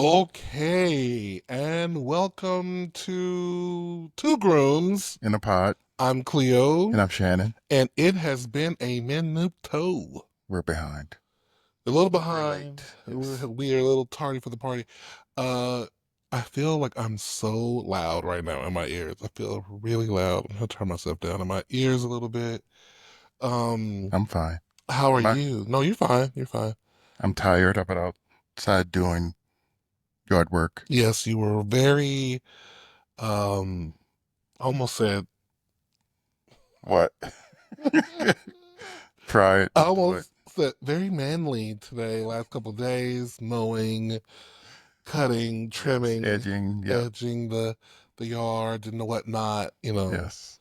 Okay, and welcome to Two Grooms. In a pod, I'm Cleo, and I'm Shannon. and it has been a minuto. We're behind. A little We're behind. late. We're, Yes. we are a little tardy for the party. Uh, I feel like I'm so loud right now in my ears. I feel really loud. I'm gonna turn myself down in my ears a little bit. Um, I'm fine. how are My, you? No, you're fine. You're fine. I'm tired. I've been outside doing yard work. Yes, you were very, um, almost said What? Pride. I What? almost said very manly today, last couple of days, mowing, cutting, trimming, Edging. Yep. edging the yard and whatnot, Yes.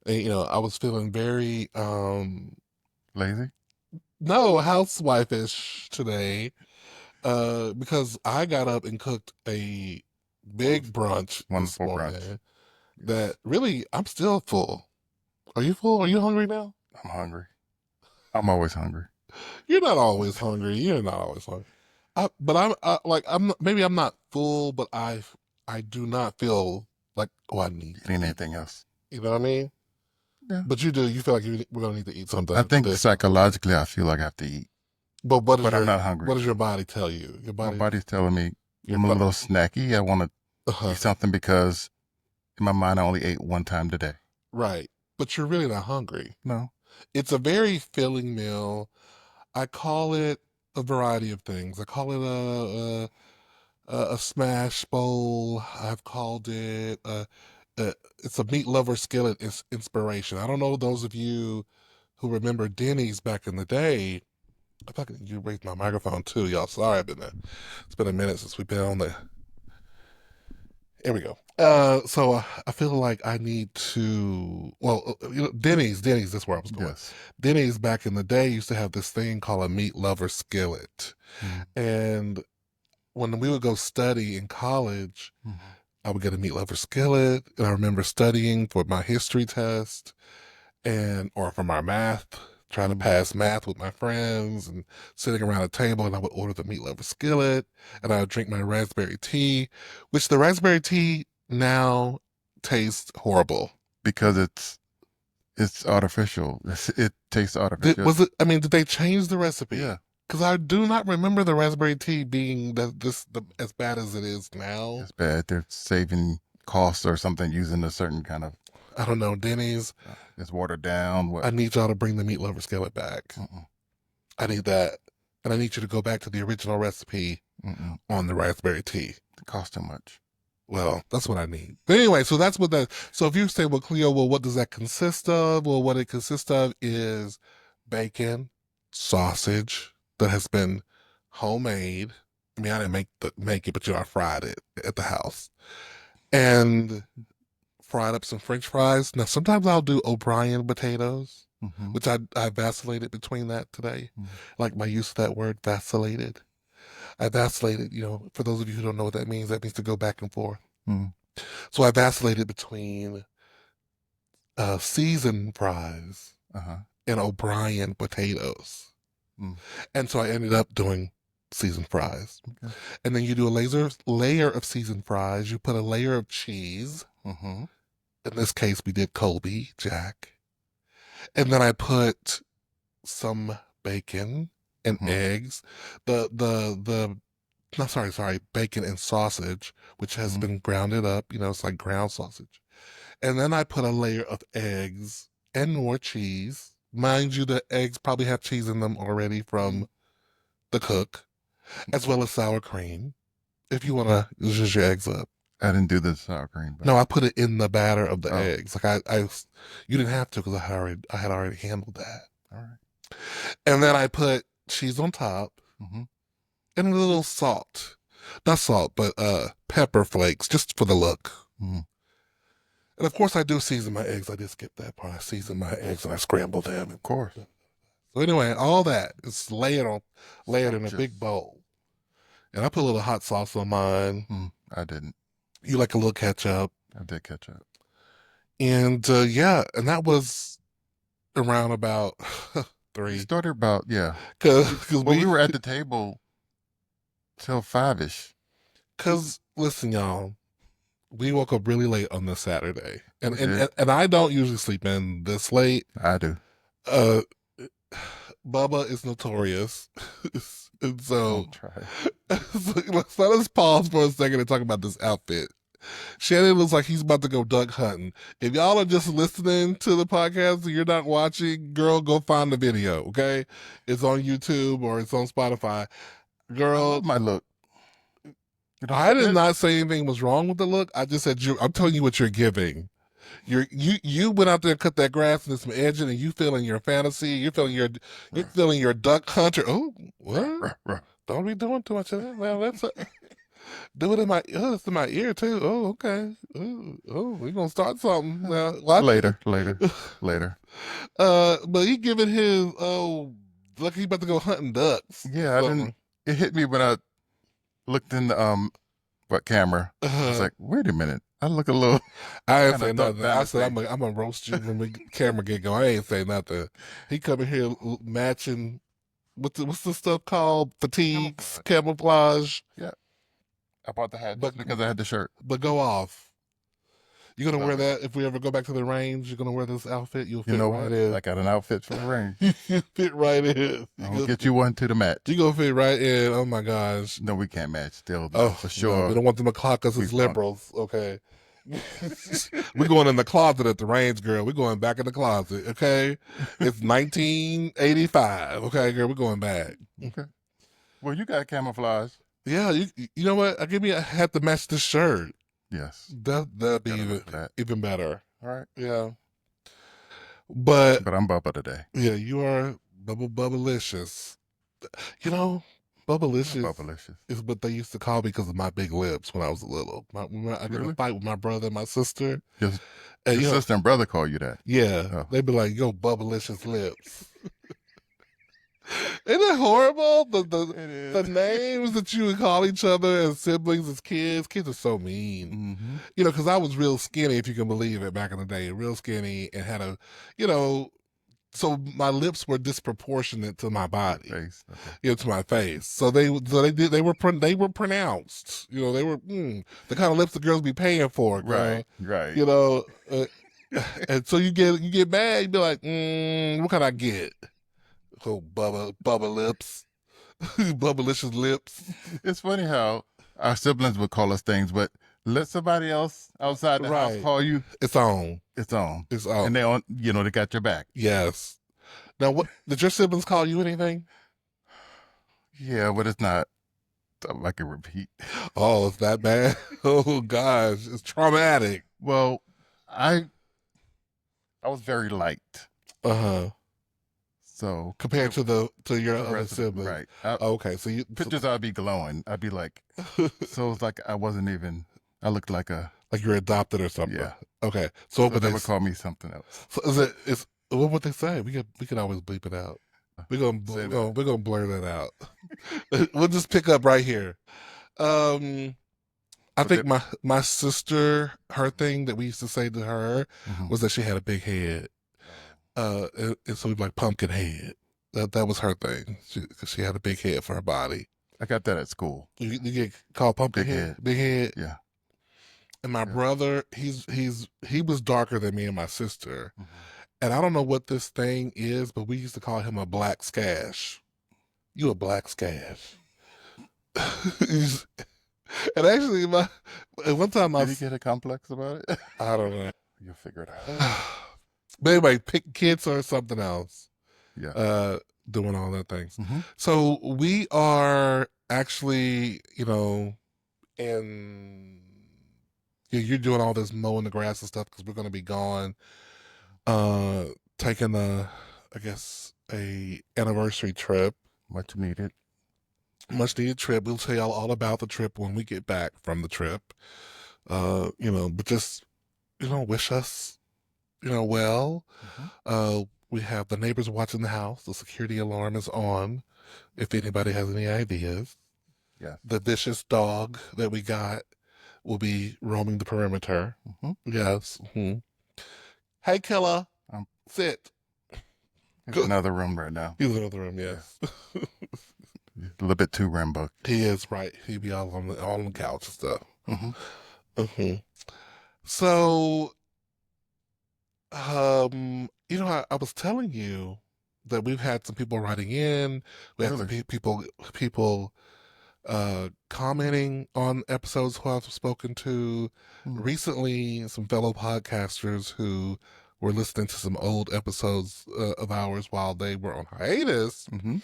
I was feeling very Lazy. no, housewife-ish today. Because I got up and cooked a big brunch this Wonderful brunch. morning Yes. that really I'm still full. Are you full? Are you hungry now? I'm hungry. I'm always hungry. You're not always hungry. You're not always hungry. But maybe I'm not full, but I do not feel like I need to Eating eat. anything else? You know what I mean? Yeah. But you do. You feel like we're gonna need to eat something I after think this. psychologically, I feel like I have to eat, But but I'm not hungry. what does your body tell you? My body's telling me Your I'm a body. little snacky. I want to Uh-huh. eat something because in my mind, I only ate one time today. Right. But you're really not hungry. No. It's a very filling meal. I call it a variety of things. I call it a smash bowl. I've called it it's a meat lover skillet inspiration. I don't know those of you who remember Denny's back in the day. If I could, you raised my microphone too, y'all. Sorry, it's been a minute since we've been on the. Here we go. So I feel like I need to. Well, Denny's. That's where I was going. Yes. Denny's back in the day used to have this thing called a meat lover skillet, Mm. and when we would go study in college, Mhm. I would get a meat lover skillet, and I remember studying for my history test or for my math, trying to pass math with my friends and sitting around a table, and I would order the meat lover skillet, and I would drink my raspberry tea, which the raspberry tea now tastes horrible. Because it's artificial. It tastes artificial. I mean, did they change the recipe? Yeah, Because I do not remember the raspberry tea being as bad as it is now. it's bad. They're saving costs or something using a certain kind of. I don't know, Denny's. It's watered down. I What? need y'all to bring the meat lover skillet back. Mm-mm, I need that. And I need you to go back to the original recipe mm-mm. on the raspberry tea. It costs too much. Well, that's what I need. But anyway, so that's what that. So if you say, well, Cleo, well, what does that consist of? Well, what it consists of is bacon, sausage that has been homemade. I mean, I didn't make it, but I fried it at the house and fried up some French fries. Now, sometimes I'll do O'Brien potatoes, Mm-hmm. which I vacillated between that today. Like my use of that word, vacillated. I vacillated, for those of you who don't know what that means to go back and forth. Mm-hmm. So I vacillated between seasoned fries Uh-huh. and O'Brien potatoes. Mm. And so I ended up doing seasoned fries. Okay. And then you do a layer of seasoned fries. You put a layer of cheese. Mm-hmm. In this case, we did Colby Jack. And then I put some bacon and Mm-hmm. eggs. The no, sorry, bacon and sausage, which has Mm-hmm. been grounded up. It's like ground sausage. And then I put a layer of eggs and more cheese. Mind you, the eggs probably have cheese in them already from the cook, as well as sour cream. If you want to zhuzh your eggs up. I didn't do the sour cream, but No, I put it in the batter of the oh, eggs. Like you didn't have to because I had already handled that. all right. And then I put cheese on top Mm-hmm. and a little salt. Not salt, but pepper flakes, just for the look. Mm-hmm. And of course, I do season my eggs. I did skip that part. I season my eggs and I scramble them. Of course. So anyway, all that is layered in a Just, big bowl. And I put a little hot sauce on mine. I didn't. You like a little ketchup. I did ketchup. And yeah, and that was around about It 3. started about, yeah. Cause Well, we were at the table till 5-ish. Cause listen, y'all, we woke up really late on this Saturday, and We did. I don't usually sleep in this late. I do. Uh, Bubba is notorious, and so, Don't try. so let us pause for a second and talk about this outfit. Shannon looks like he's about to go duck hunting. If y'all are just listening to the podcast and you're not watching, girl, go find the video. Okay, it's on YouTube or it's on Spotify. I love Girl, my look. You know, I did there, not say anything was wrong with the look. I just said I'm telling you what you're giving. You went out there and cut that grass and some edging, and you feeling your fantasy. You're feeling your duck hunter. Oh, what? ruh, ruh. Don't be doing too much of that. Well, do it in my it's in my ear too. Oh, okay. We're gonna start something now. Watch it. Later, later, later. But he giving his like he about to go hunting ducks. Yeah, I didn't. Something. It hit me when I looked in the what camera. I was Uh, like, wait a minute. I look a little I ain't kind say of duck nothing. I said fantasy. I'm gonna roast you when the camera get going. I ain't say nothing. He coming here matching what's the stuff called? Fatigues, Camouflage. camouflage. Yeah, I bought the hat But just because I had the shirt. go off. You're gonna wear Love it. that if we ever go back to the range. You're gonna wear this outfit. You'll You fit know right what? in. I got an outfit for the range. You fit right in. I'll get you one to the match. You gonna fit right in. Oh my gosh. No, we can't match still, but Oh for no, we sure don't want them to clock us we as funk. liberals. Okay. We're going in the closet at the range, girl. We're going back in the closet. Okay. It's 1985. Okay, girl. We're going back. Okay. Well, you got camouflage. Yeah. You know what? I give me a hat to match the shirt. Yes. That'd be Gotta look for that. even better. All right. Yeah. But But I'm Bubba today. yeah, you are Bubbalicious. You know, Not Bubbalicious Bubbalicious. is what they used to call me because of my big lips when I was little. When I got in a Really? fight with my brother and my sister, Your, and your sister and brother call you that. yeah, Oh, they'd be like, "Yo, Bubbalicious lips." Isn't it horrible? it The is. names that you would call each other as siblings, as kids. Kids are so mean. Mm-hmm. You know, because I was real skinny, if you can believe it, back in the day, real skinny, and had a, you know, so my lips were disproportionate to my Your body, face. Okay. to my face. They were pronounced. You know, they were the kind of lips the girls be paying for, Right. girl. Right. You know, and so you get mad. You be like, what can I get? Oh, Bubba lips, Bubbalicious lips. It's funny how our siblings would call us things, but let somebody else outside the house Right, call you, it's on. it's on. It's on. And they on, they got your back. Yes. Now, what did your siblings call you anything? Yeah, but it's not something I can repeat. Oh, it's that bad. Oh gosh, it's traumatic. Well, I I was very light. Uh huh. So Compared to your the other rest of it, sibling. right. Okay, so you Pictures I'd be glowing. I'd be like, so it's like I wasn't even, I looked like a, like you're adopted or something. yeah. Okay, so what So would they they? would call me something else. So is what would they say? We could always bleep it out. Say that. We're gonna blur that out. We'll just pick up right here. Um, I But think my sister, her thing that we used to say to her mhm. was that she had a big head. And so we'd be like pumpkin head. That was her thing. She had a big head for her body. I got that at school. You get called pumpkin Big head. big head. Yeah. And my Yeah. brother, he was darker than me and my sister. Mhm. And I don't know what this thing is, but we used to call him a black scash. You a black scash. And actually, one time Did he get a complex about it? I don't know. You'll figure it out. But anyway, pick kids or something else. Yeah. Doing all that things. Mm-hmm. So we are actually, and you're doing all this mowing the grass and stuff because we're going to be gone. Taking I guess, a anniversary trip, Much needed. much needed trip. We'll tell y'all all about the trip when we get back from the trip. But just wish us, well. Mm-hmm. We have the neighbors watching the house. The security alarm is on. If anybody has any ideas, Yeah. the vicious dog that we got will be roaming the perimeter. Mm-hmm. Yes. Hey, killer, Um, sit. in Go. another room right now. He's in the other room. Yes. A little bit too Rambo. He is right. He be all on the couch and stuff. Hmm. Hmm. So, I was telling you that we've had some people writing in. We had some Really? people commenting on episodes who I've spoken to Mm. recently. Some fellow podcasters who were listening to some old episodes of ours while they were on hiatus. Hmm.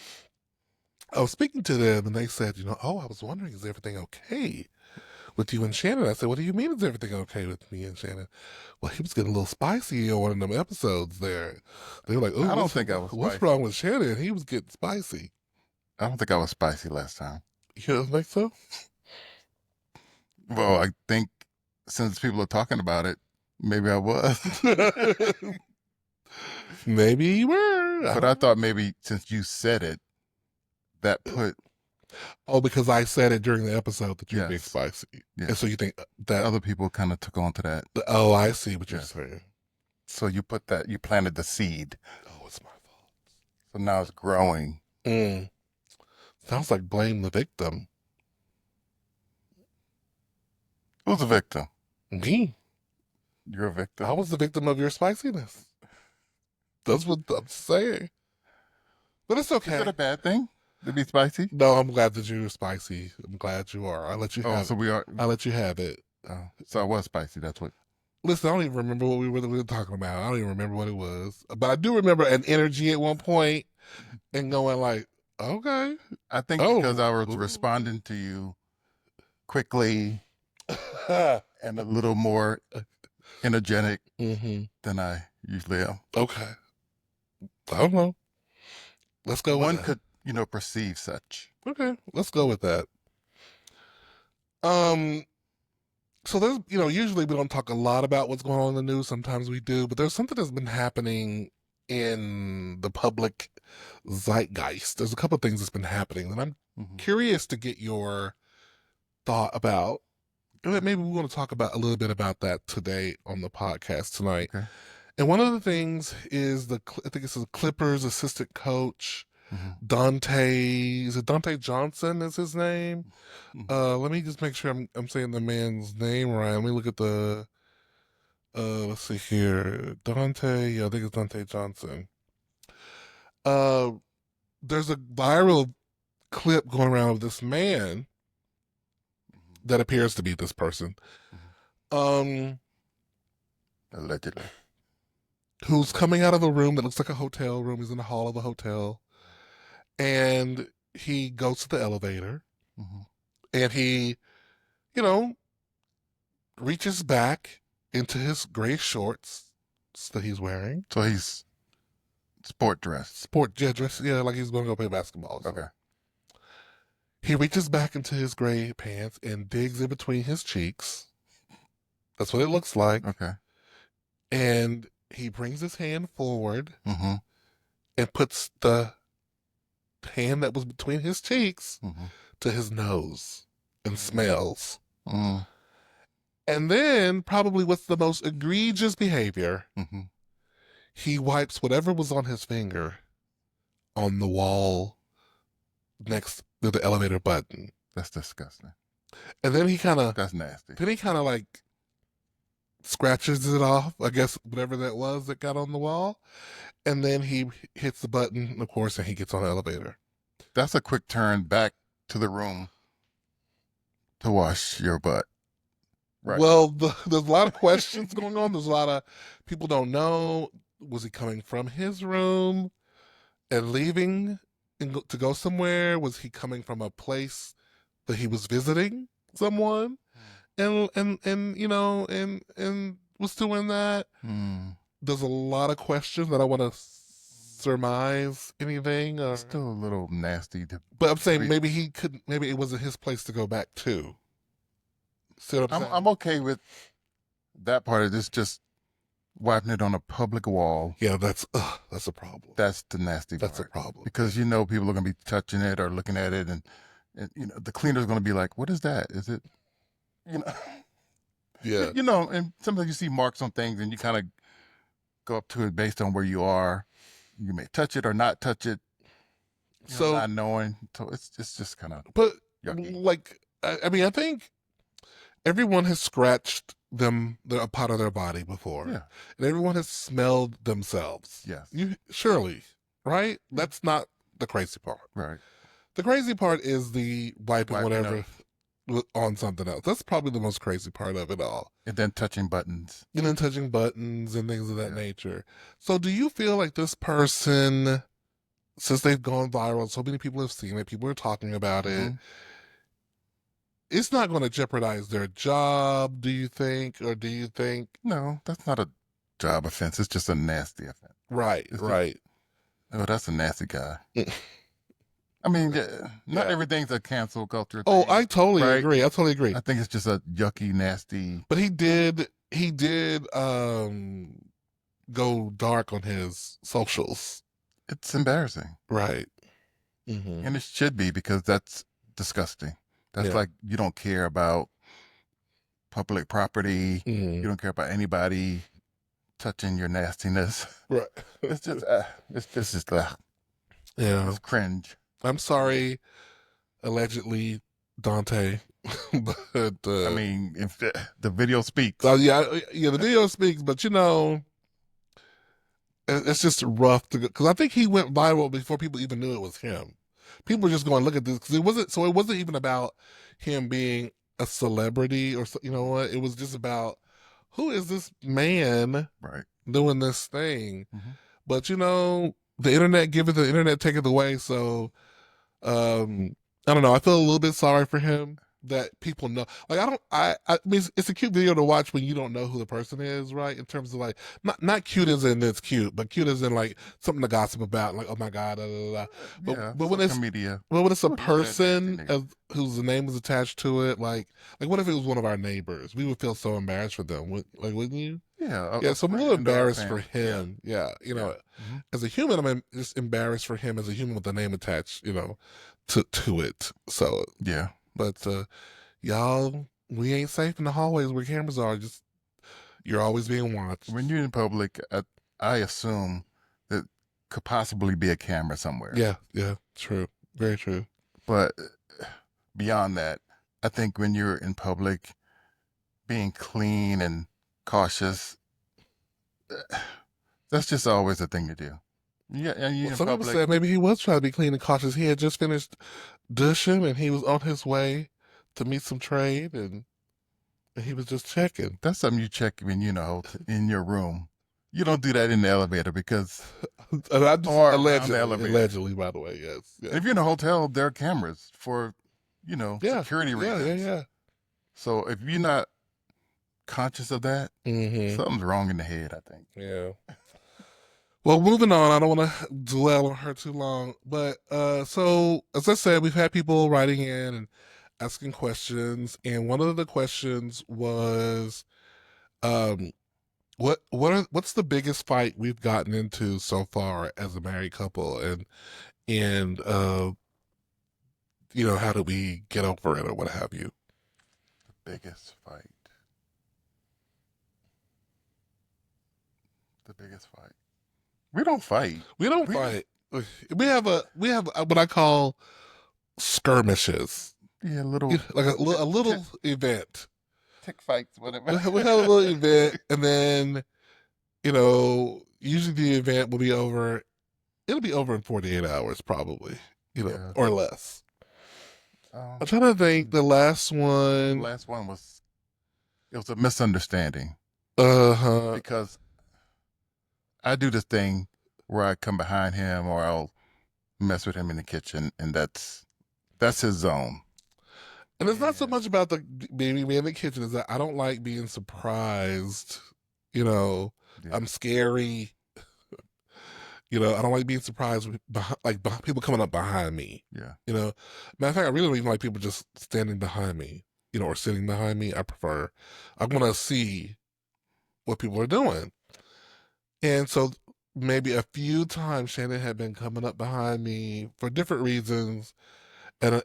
I was speaking to them and they said, oh, I was wondering, is everything okay with you and Shannon? I said, what do you mean, is everything okay with me and Shannon? Well, he was getting a little spicy on one of them episodes there. They were like, oh, I don't think I was what's spicy. wrong with Shannon? He was getting spicy. I don't think I was spicy last time. You don't think so? Well, I think since people are talking about it, maybe I was. Maybe you were. But I thought maybe since you said it, that put, Oh, because I said it during the episode that you were being yes, spicy. yeah. And so you think that, Other people kind of took on to that. oh, I see what you're Yes. saying. So you put that, you planted the seed. Oh, it's my fault. So now it's growing. Mm. Sounds like blame the victim. Who's the victim? Me. You're a victim. I was the victim of your spiciness. That's what I'm saying. But it's Is okay. it a bad thing to be spicy? No, I'm glad that you're spicy. I'm glad you are. I let you Oh, have so it. we are. I let you have it. So I was spicy. That's what. Listen, I don't even remember what we were talking about. I don't even remember what it was. But I do remember an energy at one point and going like, okay. I think because I was responding to you quickly and a little more energetic Mm-hmm. than I usually am. Okay. I don't know. Let's go with One that. could, perceive such. Okay, let's go with that. Um, so there's, usually we don't talk a lot about what's going on in the news. Sometimes we do, but there's something that's been happening in the public zeitgeist. There's a couple of things that's been happening that I'm curious to get your thought about. And maybe we want to talk about a little bit about that today on the podcast tonight. Okay. And one of the things is I think it's the Clippers assistant coach, Dante. Is it Dante Johnson? Is his name? Let me just make sure I'm saying the man's name right. Let me look at the. Let's see here, Dante. Yeah, I think it's Dante Johnson. Uh, there's a viral clip going around of this man that appears to be this person. Allegedly. Who's coming out of a room that looks like a hotel room. He's in the hall of a hotel. And he goes to the elevator. And he, you know, reaches back into his gray shorts that he's wearing. So he's sport dressed. Dress, yeah, like he's going to go play basketball. Okay. He reaches back into his gray pants and digs in between his cheeks. That's what it looks like. Okay. And he brings his hand forward Mm-hmm. and puts the hand that was between his cheeks Mm-hmm. to his nose and smells. Mm-hmm. And then, probably what's the most egregious behavior, Mm-hmm. he wipes whatever was on his finger on the wall next to the elevator button. That's disgusting. And then he kind of, That's nasty. then he kind of like scratches it off, I guess, whatever that was that got on the wall. And then he hits the button, of course, and he gets on the elevator. That's a quick turn back to the room to wash your butt. Right. Well, there's a lot of questions going on. There's a lot of people don't know. Was he coming from his room and leaving to go somewhere? Was he coming from a place that he was visiting someone and was doing that? There's a lot of questions that I want to surmise anything. Still a little nasty. But I'm saying maybe he couldn't. Maybe it wasn't his place to go back to. See what I'm saying? I'm okay with that part of this. Just wiping it on a public wall. Yeah, that's a problem. That's the nasty part. That's a problem. Because people are going to be touching it or looking at it, and the cleaner's going to be like, "What is that? Is it?" Yeah. And sometimes you see marks on things, and you kind of go up to it based on where you are. You may touch it or not touch it. So, not knowing. So it's just kind of but yucky. like, I mean, I think everyone has scratched a part of their body before, Yeah. and everyone has smelled themselves. Yes. You surely, right? Yeah. That's not the crazy part. Right. The crazy part is the wiping Wiping up whatever on something else. That's probably the most crazy part of it all. and then touching buttons. And then touching buttons and things of that Yeah. nature. So, do you feel like this person, since they've gone viral, so many people have seen it, people are talking about it, Hmm. it's not going to jeopardize their job, do you think? Or do you think, No, that's not a job offense. It's just a nasty offense. right, It's just, right. oh, that's a nasty guy. I mean, yeah, not Yeah. everything's a cancel culture Oh, I thing, totally right? agree. I totally agree. I think it's just a yucky, nasty. But he did go dark on his socials. It's embarrassing. Right. Hmm. And it should be because that's disgusting. That's Yeah. like you don't care about public property. Hmm. You don't care about anybody touching your nastiness. Right. It's just, it's just, Yeah. it's cringe. I'm sorry, allegedly, Dante. But I mean, if the video speaks, yeah, the video speaks, but it's just rough to go because I think he went viral before people even knew it was him. People were just going look at this because it wasn't even about him being a celebrity or you know what, it was just about who is this man right? doing this thing. Hmm. But the internet giveth, the internet taketh away. So um, I don't know. I feel a little bit sorry for him that people know. Like I don't. I mean, it's a cute video to watch when you don't know who the person is, right? In terms of like, not cute as in it's cute, but cute as in like something to gossip about. Like, oh my god, da, da, da, da. But Yeah, but when social it's media. but when it's a Look at that nasty person nigga. whose name is attached to it, like what if it was one of our neighbors? We would feel so embarrassed for them, like wouldn't you? Yeah, Yeah, a so I'm a little friend or a embarrassed for family. Yeah, him. Yeah, yeah. Hmm. as a human, just embarrassed for him as a human with the name attached, to it. So, Yeah. but y'all, we ain't safe in the hallways where cameras are. Just you're always being watched. When you're in public, I assume that could possibly be a camera somewhere. Yeah, yeah, true, very true. But beyond that, I think when you're in public, being clean and cautious, that's just always a thing to do. Yeah, and Well, you're in some people public. said maybe he was trying to be clean and cautious. He had just finished dushing and he was on his way to meet some trade, and he was just checking. That's something you check when in your room. You don't do that in the elevator because And I just or around the elevator. allegedly, by the way, yes, And yes. if you're in a hotel, there are cameras for Yeah, security yeah, yeah, reasons. yeah. So if you're not conscious of that, Mm-hmm. something's wrong in the head, I think. Yeah. Well, moving on. I don't want to dwell on her too long, but so as I said, we've had people writing in and asking questions, and one of the questions was, um, what's the biggest fight we've gotten into so far as a married couple, and how do we get over it or what have you? Biggest fight. The biggest fight. We don't fight. We don't We just fight. We have what I call skirmishes, yeah, little like a tick, little event. tick fights, whatever. We have a little event, and then usually the event will be over. It'll be over in 48 hours, probably, Yeah. or less. Um, I'm trying to think. The last the one, last one was it was a misunderstanding uh-huh. because I do this thing where I come behind him or I'll mess with him in the kitchen, and that's his zone. And it's not so And much about the being me in the kitchen. Is that I don't like being surprised. You know, yeah, I'm scary. I don't like being surprised with people coming up behind me. yeah, Matter of fact, I really don't even like people just standing behind me. Or sitting behind me. I want to see what people are doing. And so maybe a few times Shannon had been coming up behind me for different reasons, and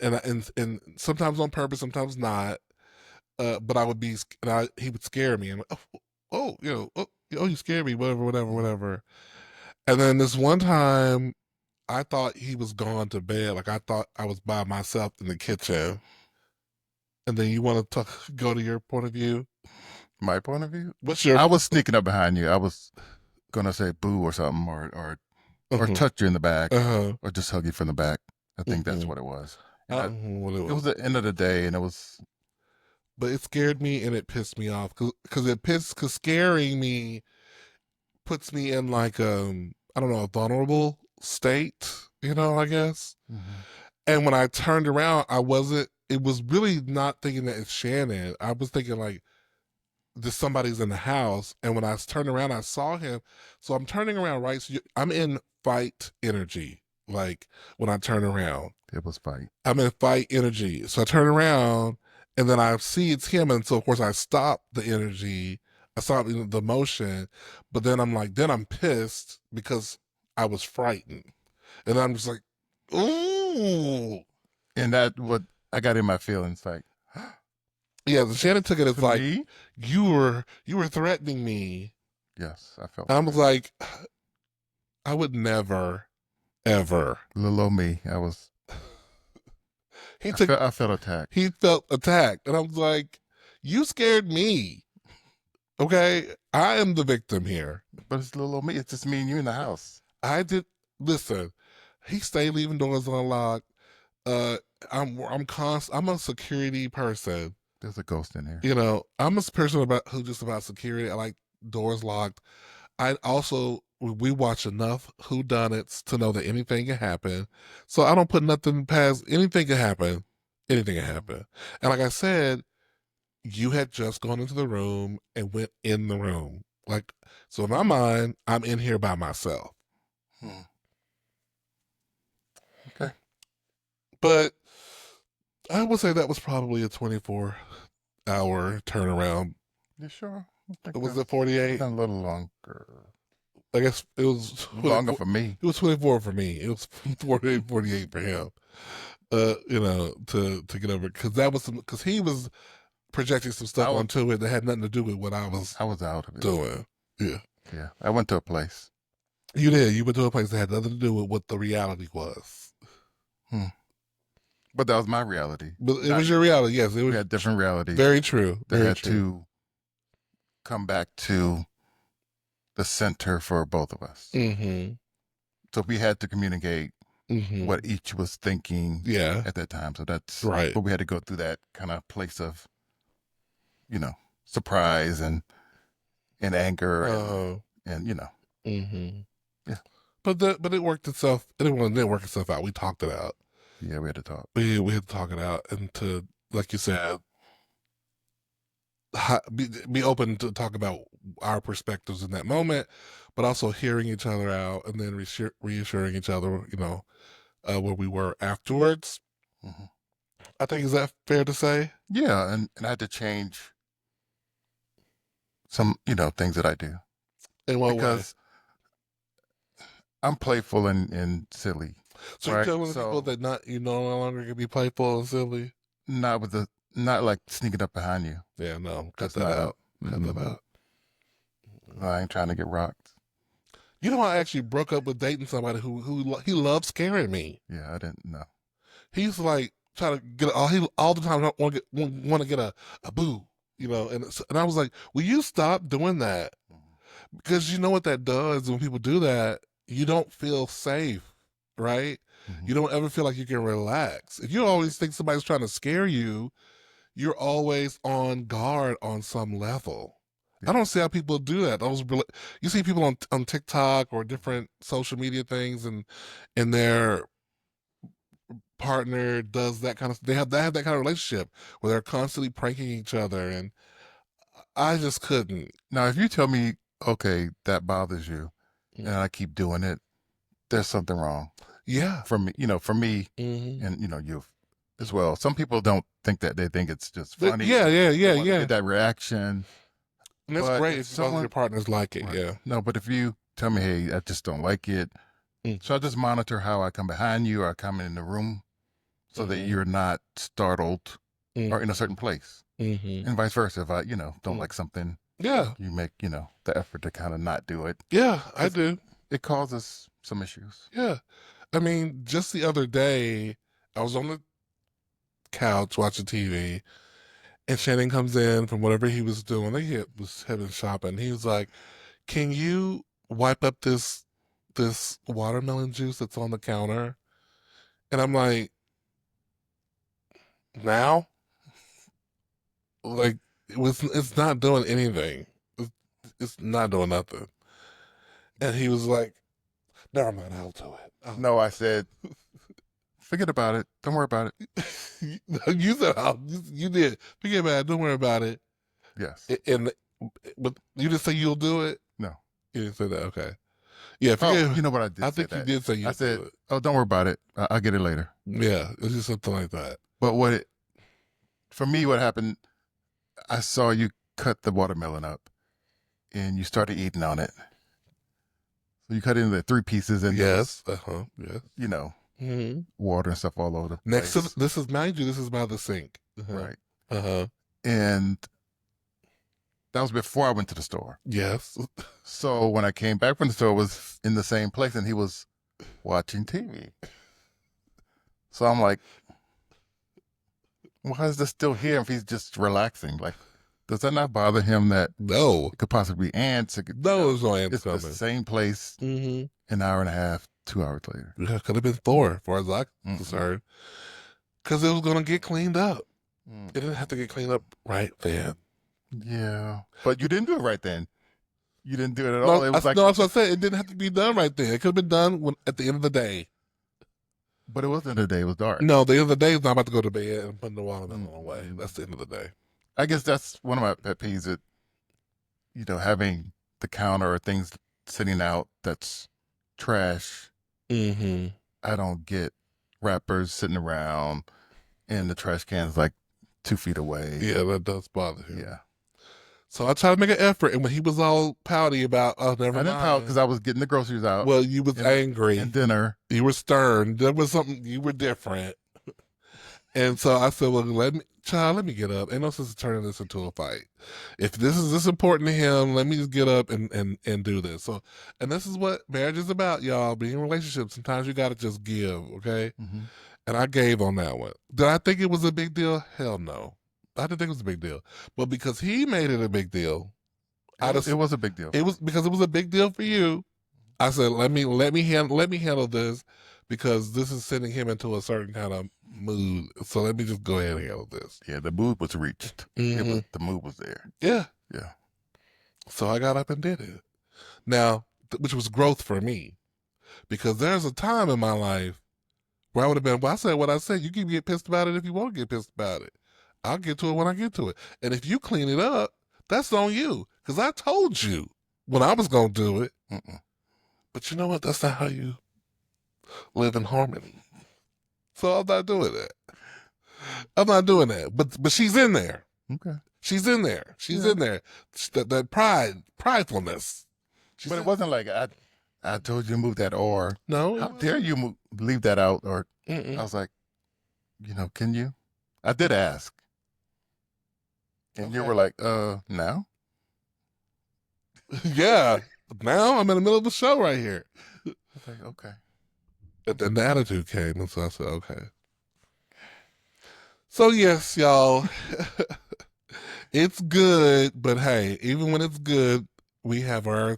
sometimes on purpose, sometimes not. But I would be, he would scare me, and oh, you scared me, whatever, whatever, whatever. And then this one time, I thought he was gone to bed. Like I thought I was by myself in the kitchen. And then you want to go to your point of view? My point of view, What's your? I was sneaking up behind you. I was gonna say boo or something, or Uh-huh. touch you in the back, Uh-huh. or just hug you from the back. I think that's Mm-hmm. what it was. I And don't know what it it was was, the end of the day, and it was but it scared me and it pissed me off because scaring me puts me in like I don't know, a vulnerable state, I guess. mhm. And when I turned around, I wasn't. It was really not thinking that it's Shannon. I was thinking like this somebody's in the house. And when I turned around, I saw him. So I'm turning around, right? So I'm in fight energy. Like when I turn around, It was fight. I'm in fight energy. So I turn around and then I see it's him. And so, of course, I stop the energy. I stop the motion. But then then I'm pissed because I was frightened. And I'm just like, ooh. And that what I got in my feelings like Yeah, the Shannon took it as to like, me. you were threatening me. Yes, I felt And I was threatened. like, I would never, ever. Little old me, He took I felt attacked. he felt attacked. And I was like, you scared me. Okay? I am the victim here. But it's little old me. It's just me and you in the house. I did listen, he stayed leaving doors unlocked. Uh I'm a security person. There's a ghost in here. I'm a person about security. I like doors locked. I also we watch enough whodunits to know that anything can happen. So I don't put nothing past anything can happen. Anything can happen. And like I said, you had just gone into the room and went in the room. Like so in my mind, I'm in here by myself. Hmm. Okay. But I would say that was probably a 24-hour turnaround. You sure? I think Was it that's 48? a little longer. I guess it was Longer 24. for me. It was 24 for me. It was 48 for him. To get over because that was because he was projecting some I stuff was onto it that had nothing to do with what I was I was out of it. doing. Yeah, Yeah. I went to a place. you did. You went to a place that had nothing to do with what the reality was, Hmm. But that was my reality. but it Not was your reality. Yes, it we was had different realities very true. that Very had true. to come back to the center for both of us. Mm-hmm. So we had to communicate Mm-hmm. what each was thinking Yeah. at that time. So that's Right. but we had to go through that kind of place of, you know, surprise and anger Uh. and Mm-hmm. yeah. But it worked itself. It didn't work itself out. We talked it out. Yeah, we had to talk. We had to talk it out and to like you said, be open to talk about our perspectives in that moment, but also hearing each other out and then reassuring each other, where we were afterwards. Hmm. I think is that fair to say? Yeah, and I had to change some, things that I do In what way? because I'm playful and silly, So you're right? telling people So that not you no longer can be playful and silly? not with the not like sneaking up behind you. Yeah, no, cut That's that not out. Cut that mm-mm. out. I ain't trying to get rocked. I actually broke up with dating somebody who he loved scaring me. Yeah, I didn't know. He's like trying to get all the time want to get a boo, and I was like, will you stop doing that? Mhm. Because you know what that does when people do that, you don't feel safe, right? Mhm. You don't ever feel like you can relax. If you always think somebody's trying to scare you, you're always on guard on some level. I Yeah. don't see how people do that. You see people on TikTok or different social media things, and their partner does that kind of. They have that kind of relationship where they're constantly pranking each other, and I just couldn't. Now, if you tell me, okay, that bothers you, Mm. and I keep doing it, there's something wrong Yeah. for me, Hmm. and you as well. Some people don't think that; they think it's just But funny, yeah, and yeah, they yeah, want to yeah. get that reaction. And that's But great if if both of your someone, partners like it. right? Yeah. No, but if you tell me, hey, I just don't like it, Mm. so I just monitor how I come behind you or I come in the room, so that Mm-hmm. you're not startled or in a certain place, Mm-hmm. and vice versa. If I, don't Mm. like something, Yeah. you make the effort to kind of not do it Yeah, I because do. it causes some issues. Yeah. I mean, just the other day, I was on the couch watching TV, and Shannon comes in from whatever he was doing. He was heading shopping. He was like, "Can you wipe up this watermelon juice that's on the counter?" And I'm like, "Now?" Like it's not doing anything. It's, it's not doing nothing. And he was like, "Never mind, I'll do it." No, I said, forget about it. Don't worry about it. You said you did. Forget about it. Don't worry about it. Yes. And but you didn't say you'll do it. No. You didn't say that. Okay. Yeah. Oh, Forget. you know what? I I did say think you that. did say I you'll said, do it. oh, don't worry about it. I'll get it later. Yeah. It's just something like that. But for me, what happened, I saw you cut the watermelon up and you started eating on it. So you cut it into 3 pieces and there Yes. was, Yes. Hmm. water and stuff all over the Next to place. this is mind you, this is by the sink. Right. Uh-huh. And that was before I went to the store. Yes. So when I came back from the store, it was in the same place and he was watching TV. So I'm like, why is this still here if he's just relaxing? Like, does that not bother him that No. it could possibly be ants? It could, No, there's no ants it's the coming. same place Mm-hmm. an hour and a half, 2 hours later. Yeah, could have been 4, as far as I'm concerned. Because it was going to get cleaned up. It didn't have to get cleaned up right then. Yeah. But you didn't do it right then. You didn't do it at No, all. It was like, no, that's what I said. It didn't have to be done right then. It could have been done at the end of the day. but it wasn't the day. It was dark. No, the end of the day is not about to go to bed and put the watermelon away. That's the end of the day. I guess that's one of my pet peeves that, having the counter or things sitting out that's trash. Mm-hmm. I don't get wrappers sitting around and the trash can's like 2 feet away. Yeah, that does bother him. Yeah. So I tried to make an effort, and when he was all pouty about, oh, never I mind. didn't pout because I was getting the groceries out. Well, you was angry. And dinner. You were stern. There was something, you were different. And so I said, well, let me get up. Ain't no sense of turning this into a fight. If this is this important to him, let me just get up and do this. So, and this is what marriage is about, y'all. Being in relationships, sometimes you got to just give, okay? Mm-hmm. And I gave on that one. Did I think it was a big deal? Hell no. I didn't think it was a big deal. But because he made it a big deal, It was a big deal. It was because it was a big deal for you. I said, let me handle this because this is sending him into a certain kind of mood. So let me just go ahead and handle this. Yeah, the mood was reached. Mm-hmm. The mood was there. Yeah. Yeah. So I got up and did it. Now, which was growth for me, because there's a time in my life where I would have been, well, I said what I said. You can get pissed about it if you want to get pissed about it. I'll get to it when I get to it. And if you clean it up, that's on you. Because I told you when I was going to do it. Mm-mm. But you know what? That's not how you live in harmony. So I'm not doing that. I'm not doing that. But she's in there. Okay. She's in there. She's in there. That pridefulness. But it wasn't like I told you to move that, or No. how dare you leave that out, or Mm-mm. I was like, can you? I did ask. And you were like, now? Yeah. Now I'm in the middle of the show right here. I was like, okay. And then the attitude came, and so I said, okay. So yes, y'all, it's good, but hey, even when it's good, we have our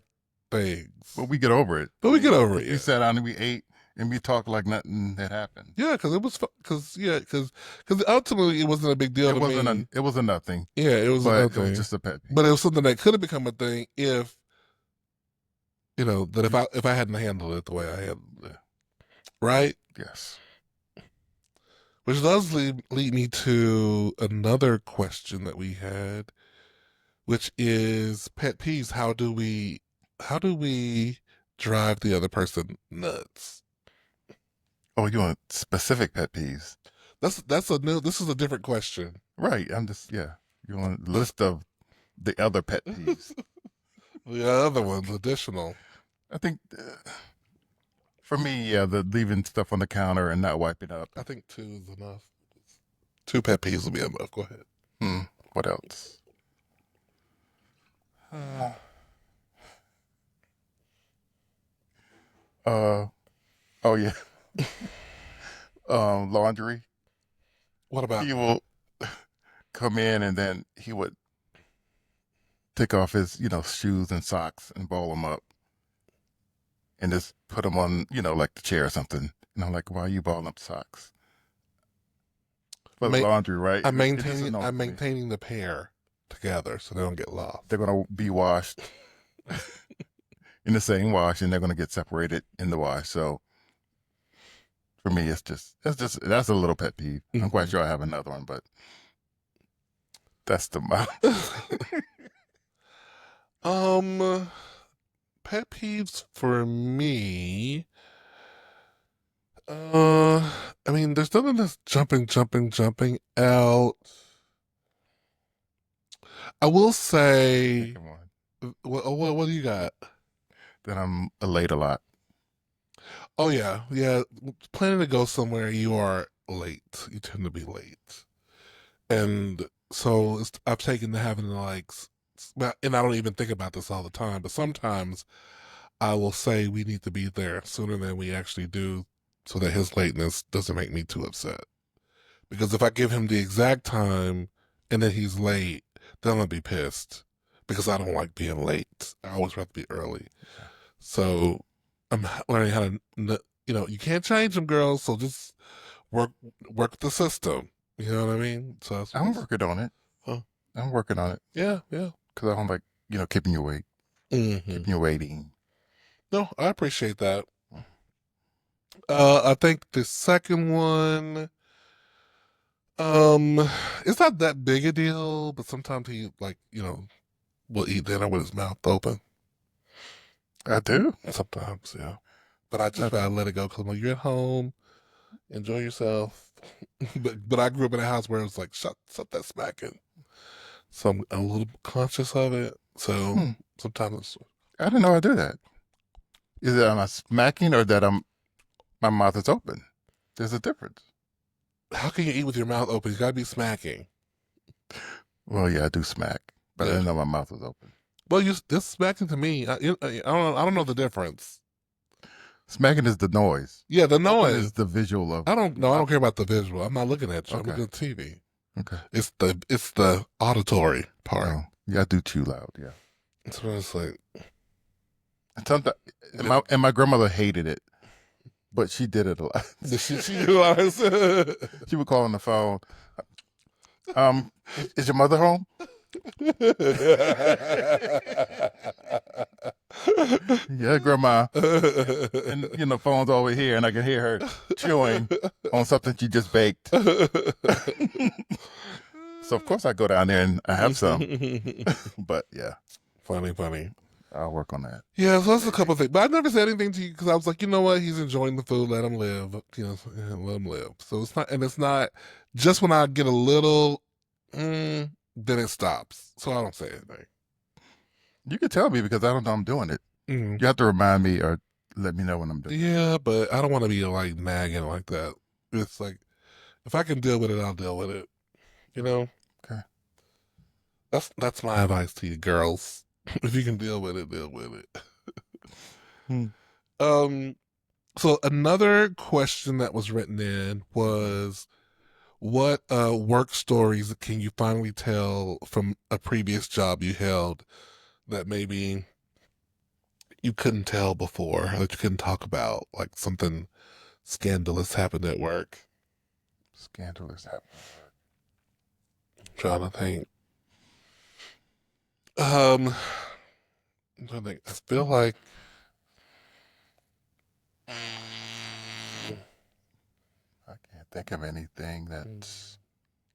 things. But we get over it. But we get over it. We sat down and we ate and we talked like nothing had happened. Yeah, because it was because ultimately it wasn't a big deal. It wasn't nothing. Yeah, it was but nothing. It was just a pet peeve. But it was something that could have become a thing if that if I hadn't handled it the way I handled it, right? Yes. Which does lead me to another question that we had, which is pet peeves. How do we drive the other person nuts? Oh, you want specific pet peeves? This is a different question. Right. I'm just, yeah. You want a list of the other pet peeves. The other ones, additional. I think for me, yeah, the leaving stuff on the counter and not wiping up. I think 2 is enough. 2 pet peeves will be enough. Go ahead. What else? Oh yeah. Laundry. What about? He will come in and then he would take off his, shoes and socks and ball them up and just put them on, like the chair or something. And I'm like, why are you balling up socks? For Ma- laundry, right? It just I'm annoys me. maintaining the pair together so they don't get lost. They're gonna be washed in the same wash, and they're gonna get separated in the wash. So for me, it's just that's a little pet peeve. I'm quite Mhm. sure I have another one, but that's the my um, pet peeves for me. Uh, I mean, there's none of this jumping out. I will say, second one. what do you got? Then I'm late a lot. Oh yeah, yeah. Planning to go somewhere, you are late. You tend to be late, and so I've taken to having to and I don't even think about this all the time, but sometimes I will say we need to be there sooner than we actually do, so that his lateness doesn't make me too upset. Because if I give him the exact time and then he's late, then I'm gonna be pissed because I don't like being late. I always rather be early. Yeah. So I'm learning how to, you can't change them, girls. So just work work the system. You know what I mean? So I'm working on it. huh? I'm working on it Yeah, yeah. because I don't like keeping you Hmm. keeping you waiting. No, I appreciate that. I think the second one, um, it's not that big a deal, but sometimes he will eat dinner with his mouth open. I do. Sometimes, yeah. But I just I, gotta let it go because when you're at home, enjoy yourself. But I grew up in a house where it was like shut that smacking. So I'm a little conscious of it. So hmm, sometimes it's, I didn't know I do that. Is it am I smacking or that my mouth is open? There's a difference. how can you eat with your mouth open? You gotta be smacking. Well, yeah, I do smack, but I Yeah. didn't know my mouth was open. Well, you this smacking to me. I don't know the difference. Smacking is the noise. Yeah, the Open noise. is the visual of. I don't know. I don't care about the visual. I'm not looking at you. I'm Okay. looking at TV. Okay. It's the auditory part. Oh, yeah, I do chew loud. Yeah. So it's like And sometimes, and my grandmother hated it, but she did it a lot. she realized. She would call on the phone. Is your mother home? Yeah, grandma. And phone's over here, and I can hear her chewing on something she just baked. So of course I go down there and I have some. But yeah, Funny, funny. I'll work on that. Yeah, so that's a couple of things. But I never said anything to you because I was like, you know what? He's enjoying the food. Let him live. Yeah, let him live. So it's not just when I get a little, then it stops. So I don't say anything. You can tell me because I don't know I'm doing it. Mm. You have to remind me or let me know when I'm doing it. Yeah, but I don't want to be like nagging like that. It's like if I can deal with it, I'll deal with it. You know, Okay. that's my advice to you, girls. If you can deal with it, deal with it. Hmm. Um. So another question that was written in was, what work stories can you finally tell from a previous job you held that maybe you couldn't tell before, that you couldn't talk about, like something scandalous happened at work? Scandalous happening. Trying to think. Um, I'm trying to think. I feel like I can't think of anything that's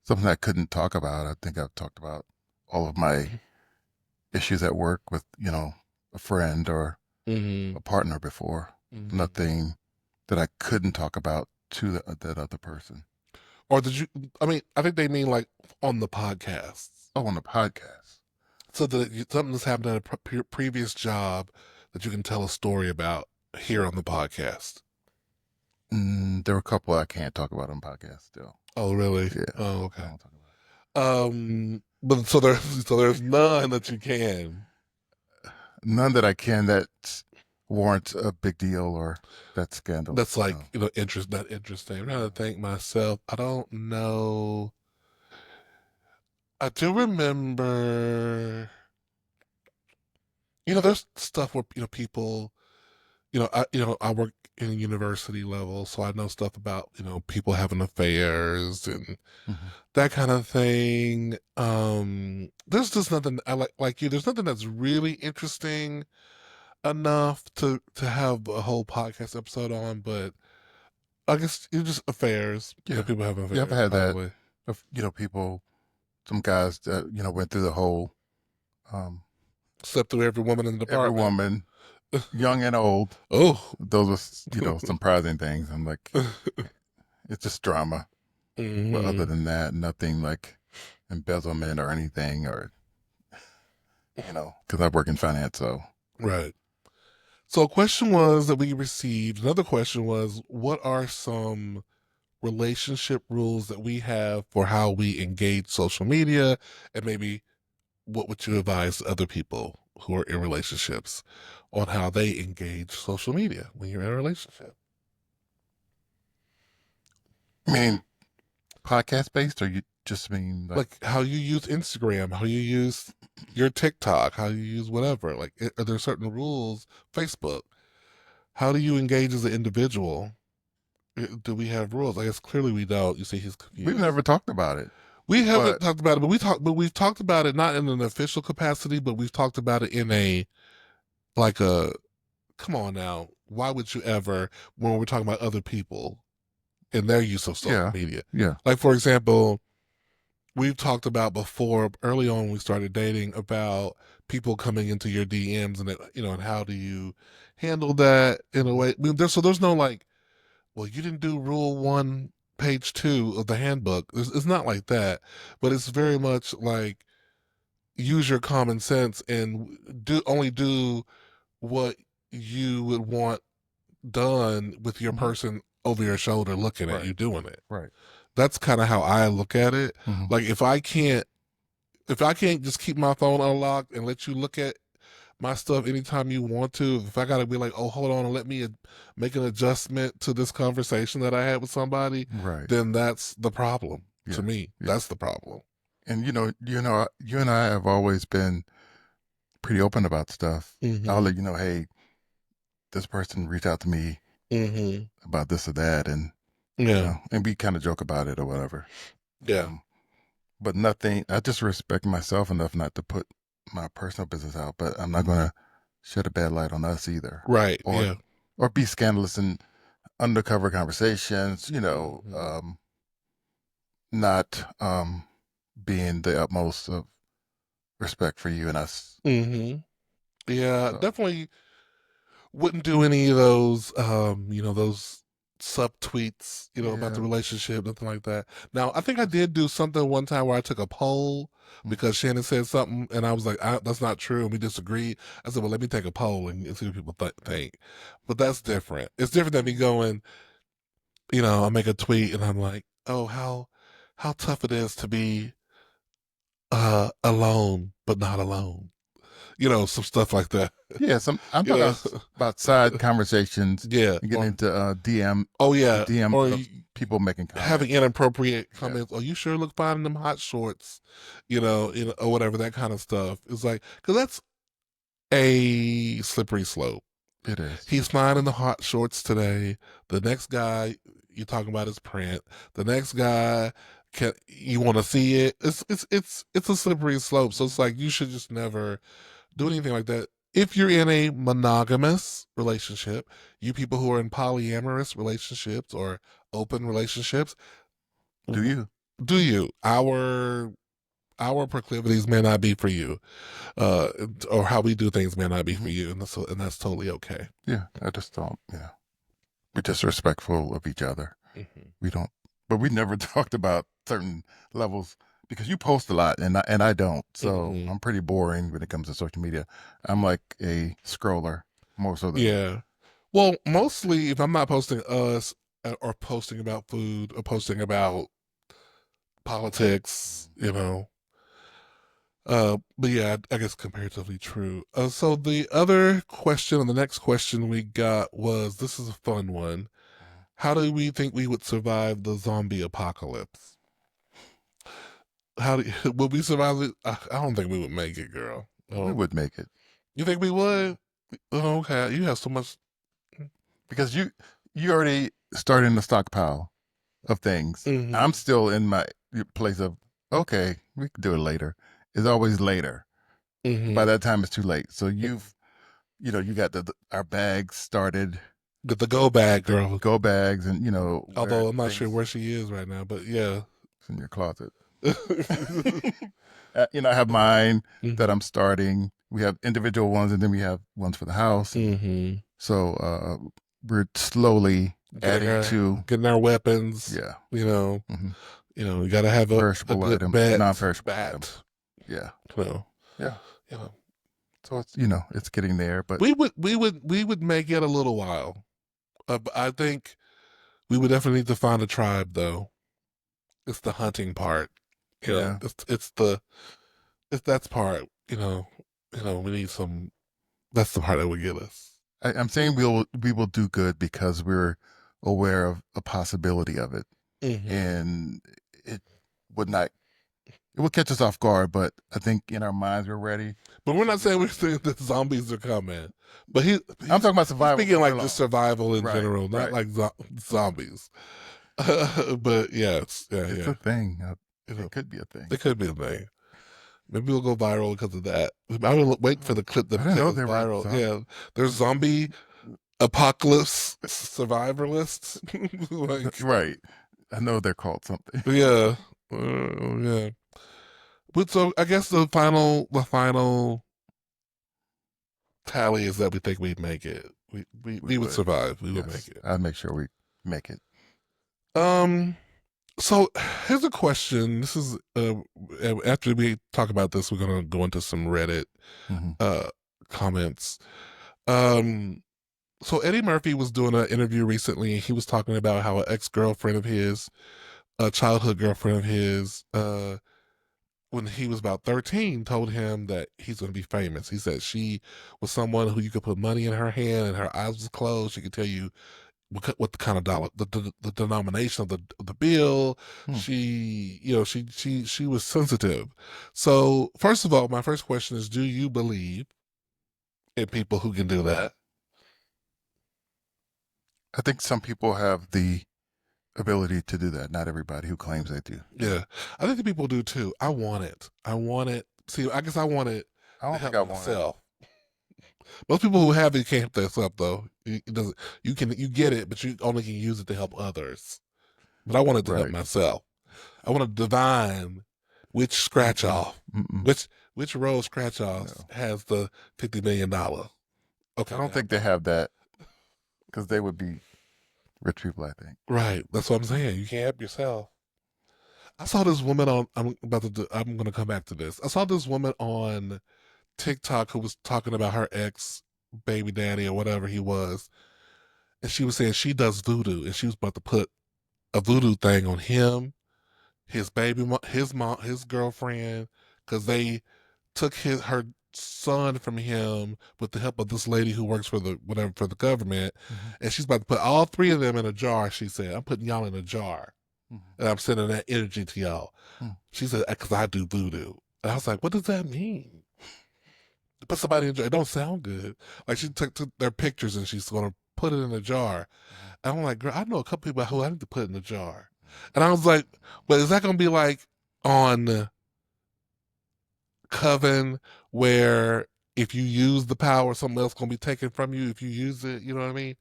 something I couldn't talk about. I think I've talked about all of my issues at work with, a friend or mm-hmm. a partner before. Mm-hmm. Nothing that I couldn't talk about to that other person. Or did you? I mean, I think they mean like on the podcasts. Oh, on the podcast. So that something that's happened at a previous job that you can tell a story about here on the podcast. There are a couple I can't talk about on podcasts still. Oh, really? Yeah, Oh, I okay. won't talk about But so there's none that you can. it. None that I can. That warrants a big deal or that's That's scandalous. like, So, not interesting. I'm trying to yeah. think myself. I don't know. I do remember, there's stuff where, people, I work in a university level, so I know stuff about, people having affairs and Hmm. that kind of thing. There's just nothing I like you. There's nothing that's really interesting enough to have a whole podcast episode on, but I guess it's just affairs. Yeah. People have You ever affairs, had that probably. of, people, some guys that, went through the whole, um, Slept through every woman in the every department. woman, young and old. Oh. Those was, surprising things. I'm like, it's just drama. But other Hmm. than that, nothing like embezzlement or anything, or, because I work in finance. So, Right. So a question was that we received. Another question was, what are some relationship rules that we have for how we engage social media, and maybe what would you advise other people who are in relationships on how they engage social media when you're in a relationship? I mean, podcast based, or you just mean like, Like how you use Instagram, how you use your TikTok, how you use whatever. Like, are there certain rules? Facebook. How do you engage as an individual? Do we have rules? I guess clearly we don't. You see, he's we've confused. never talked about it, We haven't but talked about it, but we've talked about it not in an official capacity, but we've talked about it in a like a come on now. Why would you ever, when we're talking about other people and their use of social yeah, media? yeah. Like, for example, we've talked about before, early on when we started dating, about people coming into your DMs and, and how do you handle that in a way? I mean, there's no like, well, you didn't do rule one, page two of the handbook. It's not like that, but it's very much like use your common sense and do what you would want done with your Hmm. person over your shoulder looking at Right, you doing it. right. That's kind of how I look at it. Hmm. Like if I can't just keep my phone unlocked and let you look at my stuff anytime you want to, if I gotta be like, oh, hold on and let me make an adjustment to this conversation that I had with somebody, Right. then that's the problem to Yeah, me. yeah. That's the problem. And you and I have always been pretty open about stuff. I'll Mm-hmm. let you know, hey, this person reached out to me Mm-hmm. about this or that, and Yeah. and we kind of joke about it or whatever. Yeah. Um, but nothing. I just respect myself enough not to put my personal business out. But I'm not gonna shed a bad light on us either, Right. or Yeah. be scandalous in undercover conversations. Mm-hmm. Not being the utmost of respect for you and us. Mm-hmm. Yeah. So Definitely wouldn't do any of those those subtweets, about the yeah. relationship, nothing like that. Now, I think I did do something one time where I took a poll because Shannon said something and I was like, that's not true, and we disagreed. I said, well, let me take a poll and see what people think. But that's different. It's different than me going, I make a tweet and I'm like, oh, how tough it is to be alone but not alone. Some stuff like that. Yeah, some I'm you talking know about side conversations yeah, and getting or into oh the yeah, DM or of people making having comments. inappropriate Yeah, comments. Oh, you sure look fine in them hot shorts, or whatever, that kind of stuff. It's like, because that's a slippery slope. it is. He's fine in the hot shorts today. The next guy you're talking about is print. The next guy, can you want to see it? It's a slippery slope. So it's like you should just never do anything like that. If you're in a monogamous relationship, you people who are in polyamorous relationships or open relationships, Do you? do you? Our proclivities may not be for you, uh, or how we do things may not be for Hmm. you, and that's totally okay. Yeah, I just don't. Yeah, we're just respectful of each other. Mm-hmm. We don't, but we never talked about certain levels because you post a lot and I don't. So Mm-hmm. I'm pretty boring when it comes to social media. I'm like a scroller more so than Yeah. Well, mostly if I'm not posting us or posting about food or posting about politics, But yeah, I guess comparatively true. So the other question, and the next question we got was, this is a fun one. How do we think we would survive the zombie apocalypse? How do would we survive it? I don't think we would make it, girl. We Oh, would make it you think we would? Oh, okay, you have so much. because you already started in the stockpile of things. I'm Hmm. still in my place of okay, we can do it later. It's always later. By Hmm. that time, it's too late. So you got our bags started Get the go bag, the girl. go bags and where Although I'm not sure things where she is right now, but yeah. in your closet. I have mine that Hmm. I'm starting. We have individual ones, and then we have ones for the house. Hmm. So we're slowly Getting adding our to getting our weapons. yeah, You know, hmm we got to have a perishable good items, non-perishable items. bat. Yeah, You know, yeah. you know. So it's it's getting there, but We would make it a little while. But I think we would definitely need to find a tribe, though. It's the hunting part. yeah. It's that's part. We need some. That's the part that would get us. I'm saying we will do good because we're aware of a possibility of it, Hmm. and it would not it would catch us off guard, but I think in our minds we're ready. But we're So not saying we're saying that zombies are coming. But he I'm he's talking about he's survival speaking for like real just life. survival in Right, general, not right. like zombies. But yes, yeah, It's yeah. a thing. You know, It could be a thing. it could be a thing. Maybe we'll go viral because of that. I will wait for Oh, the clip. The I didn't clip know was there were viral. zombies. Yeah, there's zombie apocalypse survivalists. Like, Right. I know they're called something. yeah, yeah. But so I guess the final tally is that we think we'd make it. We we, We we would would. survive. We would make Yes. it. I'd make sure we make it. Um. So here's a question. This is after we talk about this, we're gonna go into some Reddit Hmm. uh comments. Um. So Eddie Murphy was doing an interview recently, and he was talking about how an ex-girlfriend of his, a childhood girlfriend of his, when he was about 13, told him that he's going to be famous. He said she was someone who you could put money in her hand and her eyes was closed. She could tell you what the kind of dollar, the denomination of the bill. Hmm. She was sensitive. So first of all, my first question is, do you believe in people who can do that? I think some people have the ability to do that. Not everybody who claims they do. Yeah, I think the people do too. I want it. I want it. See, I guess I want it I to don't think help I want it. myself. Most people who have it can't help themselves though. It doesn't. You get it, but you only can use it to help others. But I want it to help Right. myself. I want to divine which scratch Mm-mm. off, Mm-mm. which row scratch off No. has the $50 million. I Okay, don't now think they have that because they would be rich people, I think. right. That's what I'm saying. You can't help yourself. I saw this woman on. I'm going to come back to this. I saw this woman on TikTok who was talking about her ex baby daddy or whatever he was, and she was saying she does voodoo, and she was about to put a voodoo thing on him, his his girlfriend, because they took her son from him with the help of this lady who works for the government, Hmm. and she's about to put all three of them in a jar. She said, "I'm putting y'all in a jar, Hmm. and I'm sending that energy to y'all." Hmm. She said, "Because I do voodoo." And I was like, "What does that mean?" To put somebody in a jar, it don't sound good. Like she took their pictures and she's gonna put it in a jar. Hmm. And I'm like, girl, I know a couple people who I need to put in a jar. And I was like, but is that gonna be like on Coven where if you use the power, something else gonna be taken from you if you use it? You know what I mean?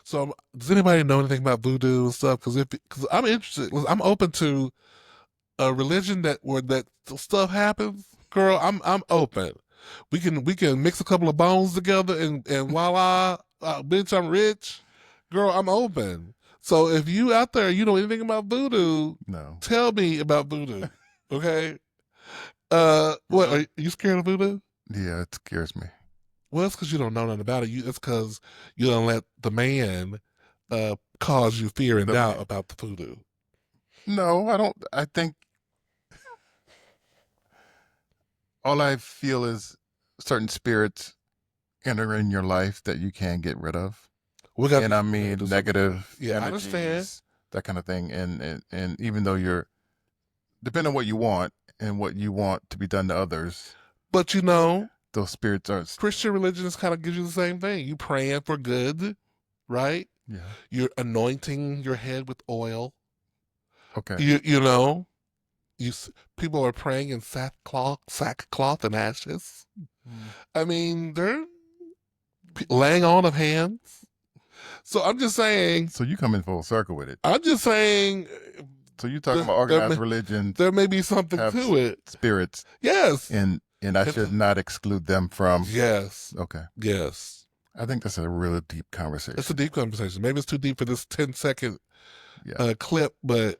So does anybody know anything about voodoo and stuff? Because I'm interested. I'm open to a religion that where that stuff happens. Girl, I'm open. We can mix a couple of bones together and voila, bitch, I'm rich. Girl, I'm open. So if you out there, you know anything about voodoo, No. tell me about voodoo. Okay. What are you scared of voodoo? Yeah, it scares me. Well, it's because you don't know nothing about it. It's because you don't let the man cause you fear and The doubt man. about the voodoo. No, I don't. I think all I feel is certain spirits enter in your life that you can't get rid of. And I We gotta mean do something about it. negative Yeah, I understand. energies, that kind of thing. And even though you're depending on what you want and what you want to be done to others, But you know, those spirits are Christian still religion is kind of gives you the same thing. You praying for good, right? yeah. You're anointing your head with oil. Okay. You know, people are praying in sackcloth and ashes. Mm. I mean, they're laying on of hands. So I'm just saying. So you come in full circle with it. I'm just saying. So you talking about organized religions There may be something have to it. spirits, Yes. and I should not exclude them from. Yes. Okay. Yes. I think that's a really deep It's a conversation. deep conversation. Maybe it's too deep for this 10-second Yeah, clip, but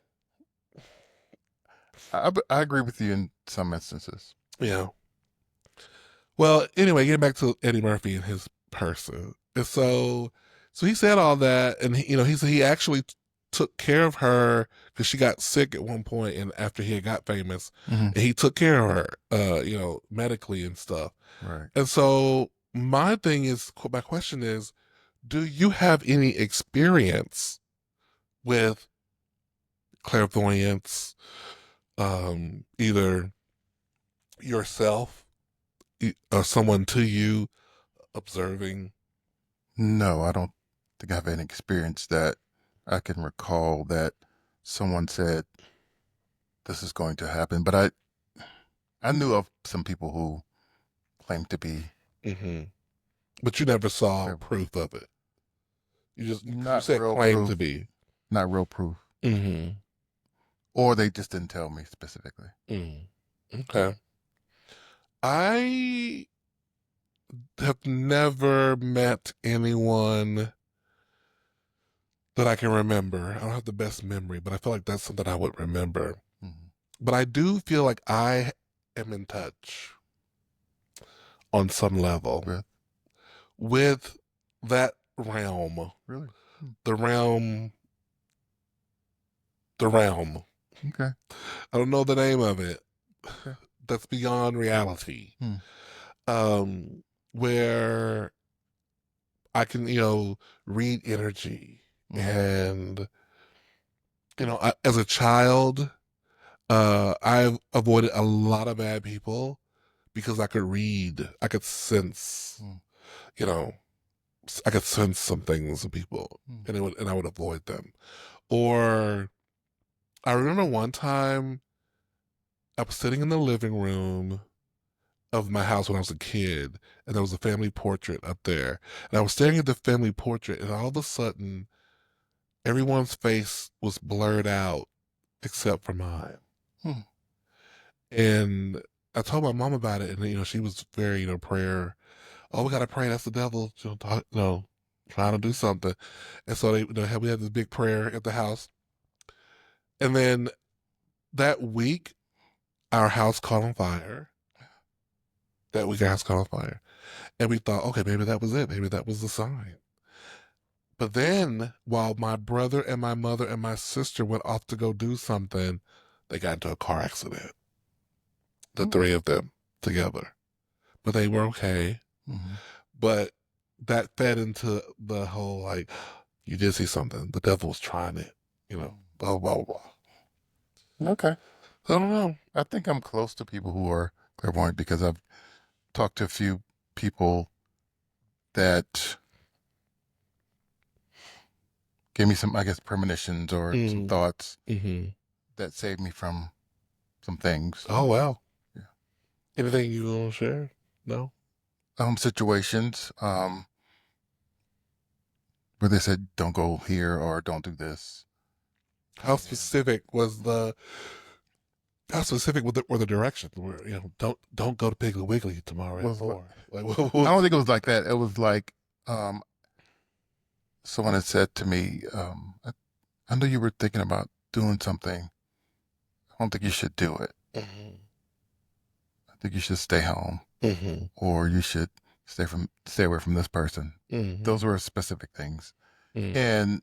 I agree with you in some instances. yeah. Well, anyway, getting back to Eddie Murphy and his person, and so he said all that, and he said he actually took care of her because she got sick at one point, and after he had got famous, Mm-hmm. and he took care of her, medically and stuff. Right. And so my question is, do you have any experience with clairvoyance, either yourself or someone to you observing? No, I don't think I have any experience that I can recall that someone said this is going to happen. But I knew of some people who claimed to be Mm-hmm. But you never saw clairvoyant. proof of it. You Not said real claim to proof. be. Not real proof. Mm-hmm. Or they just didn't tell me specifically. Mm. Okay. I have never met anyone that I can remember. I don't have the best memory, but I feel like that's something I would remember. Mm-hmm. But I do feel like I am in touch on some level With with that realm, really? the realm, the realm. Okay. I don't know the name of it. Okay. That's beyond reality. Hmm. Um, where I can, read energy. Mm-hmm. And, as a child, I've avoided a lot of bad people because I could read, I could sense, Mm. you know, I could sense some things in people, Mm. and I would avoid them. Or I remember one time I was sitting in the living room of my house when I was a kid, and there was a family portrait up there, and I was staring at the family portrait, and all of a sudden, everyone's face was blurred out except for mine. Hmm. And I told my mom about it, and she was very, prayer. Oh, we gotta pray. That's the devil. Trying to do something. And so we had this big prayer at the house, and then that week our house caught on fire. That week our house caught on fire, and we thought, okay, maybe that was it. Maybe that was the sign. But then, while my brother and my mother and my sister went off to go do something, they got into a car accident. The Hmm. three of them together. But they were okay. Mm-hmm. But that fed into the whole, like, you did see something. The devil was trying it, blah, blah, blah, blah. Okay. I don't know. I think I'm close to people who are clairvoyant because I've talked to a few people that gave me some, I guess, premonitions or some Mm. thoughts Mm-hmm. that saved me from some things. Oh, wow. Yeah. Anything you want to share? No? Situations where they said, don't go here or don't do this. How And specific were the directions? Where, don't go to Piggly Wiggly tomorrow at was, 4. Like, I don't think it was like that. It was like um, someone had said to me, I know you were thinking about doing something. I don't think you should do it. Mm-hmm. I think you should stay home Mm-hmm. or you should stay away from this person. Mm-hmm. Those were specific things. Mm-hmm. And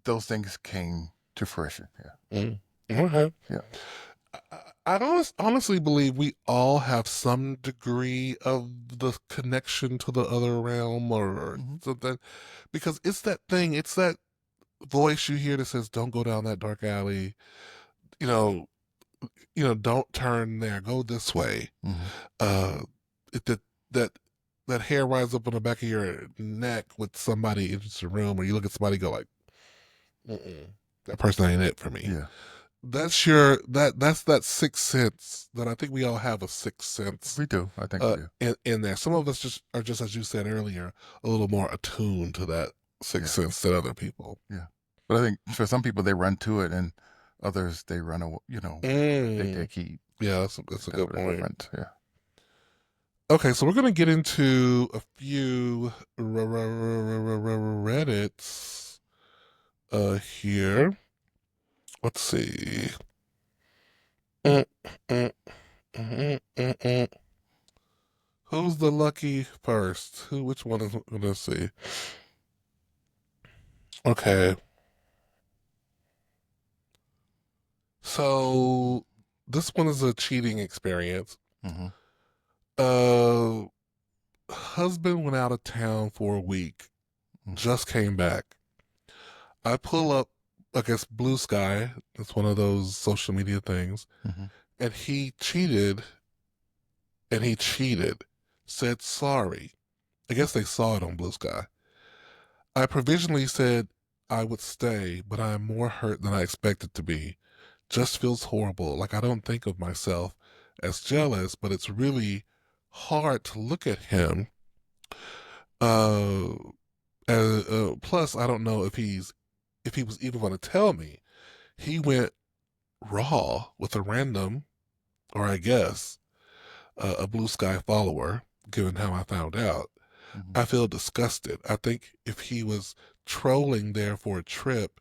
those things came to fruition. Yeah. Mm-hmm. Okay. Yeah. honestly believe we all have some degree of the connection to the other realm or Hmm. something, because it's that thing, it's that voice you hear that says, "Don't go down that dark alley," you know, "Don't turn there, go this way." Hmm. Uh, that that that hair rises up on the back of your neck with somebody enters the room, or you look at somebody and go like, "Mm-mm, that person ain't it for me." Yeah, That's that sixth sense that I think we all have, a sixth sense we do. I think we do. in there. Some of us just are, just as you said earlier, a little more attuned to that sixth Yeah, sense than other people. yeah. But I think for some people they run to it, and others they run away. They Mm, take heed. yeah, that's a Kind good of a point. different. Yeah. Okay, so we're gonna get into a few Reddits here. Let's see. Mm, mm, mm. Who's the lucky first? Which one is, let's see. Okay, so this one is a cheating experience. Hmm. Uh, Husband went out of town for a week, just came back. I pull up, I guess, Blue Sky. It's one of those social media things. Hmm. And he cheated, said sorry. I guess they saw it on Blue Sky. I provisionally said I would stay, but I am more hurt than I expected to be. Just feels horrible. Like I don't think of myself as jealous, but it's really hard to look at him. Uh, Plus, I don't know if he was even going to tell me. He went raw with a random, or I guess a Blue Sky follower. Given how I found out, Hmm. I feel disgusted. I think if he was trolling there for a trip,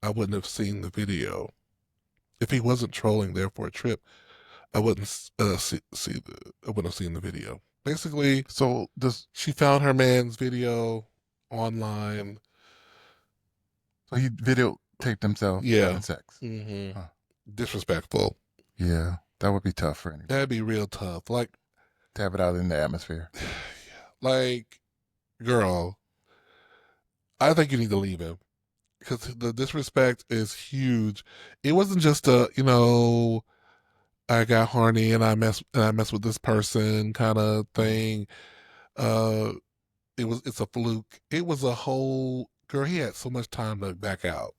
I wouldn't have seen the video. If he wasn't trolling there for a trip, I wouldn't I wouldn't have seen the video. Basically, So this, she found her man's video online. so he videotaped himself Yeah. having sex. hmm Huh. Disrespectful. Yeah, that would be tough for That'd anybody be real tough. Like, to have it out in the atmosphere. like, girl, I think you need to leave him because the disrespect is huge. It wasn't just I got horny and I messed with this person kind of Hmm. thing. It's a fluke. It was a whole girl. He had so much time to back out.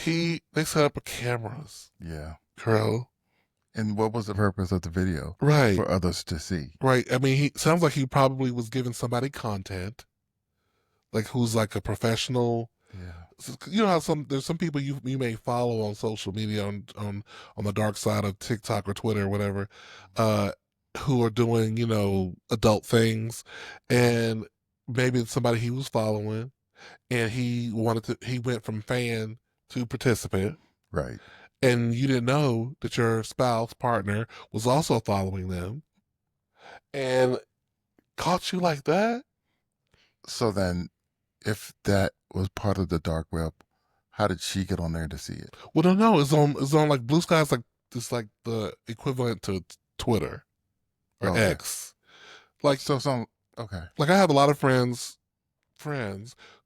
They set up cameras, Yeah. girl. And what was the purpose of the video? Right, For others to see. right. I mean, he sounds like he probably was giving somebody content, like who's like a professional. Yeah. You know how there's some people you may follow on social media on the dark side of TikTok or Twitter or whatever, uh, who are doing adult things, and maybe it's somebody he was following, and he went from fan to participant, Right. and you didn't know that your spouse partner was also following them and caught you like that. So then, if that was part of the dark web, how did she get on there to see it? Well, no, it's on like Blue Sky's, like it's like the equivalent to Twitter or Okay. X. Like So some. Okay. I have a lot of friends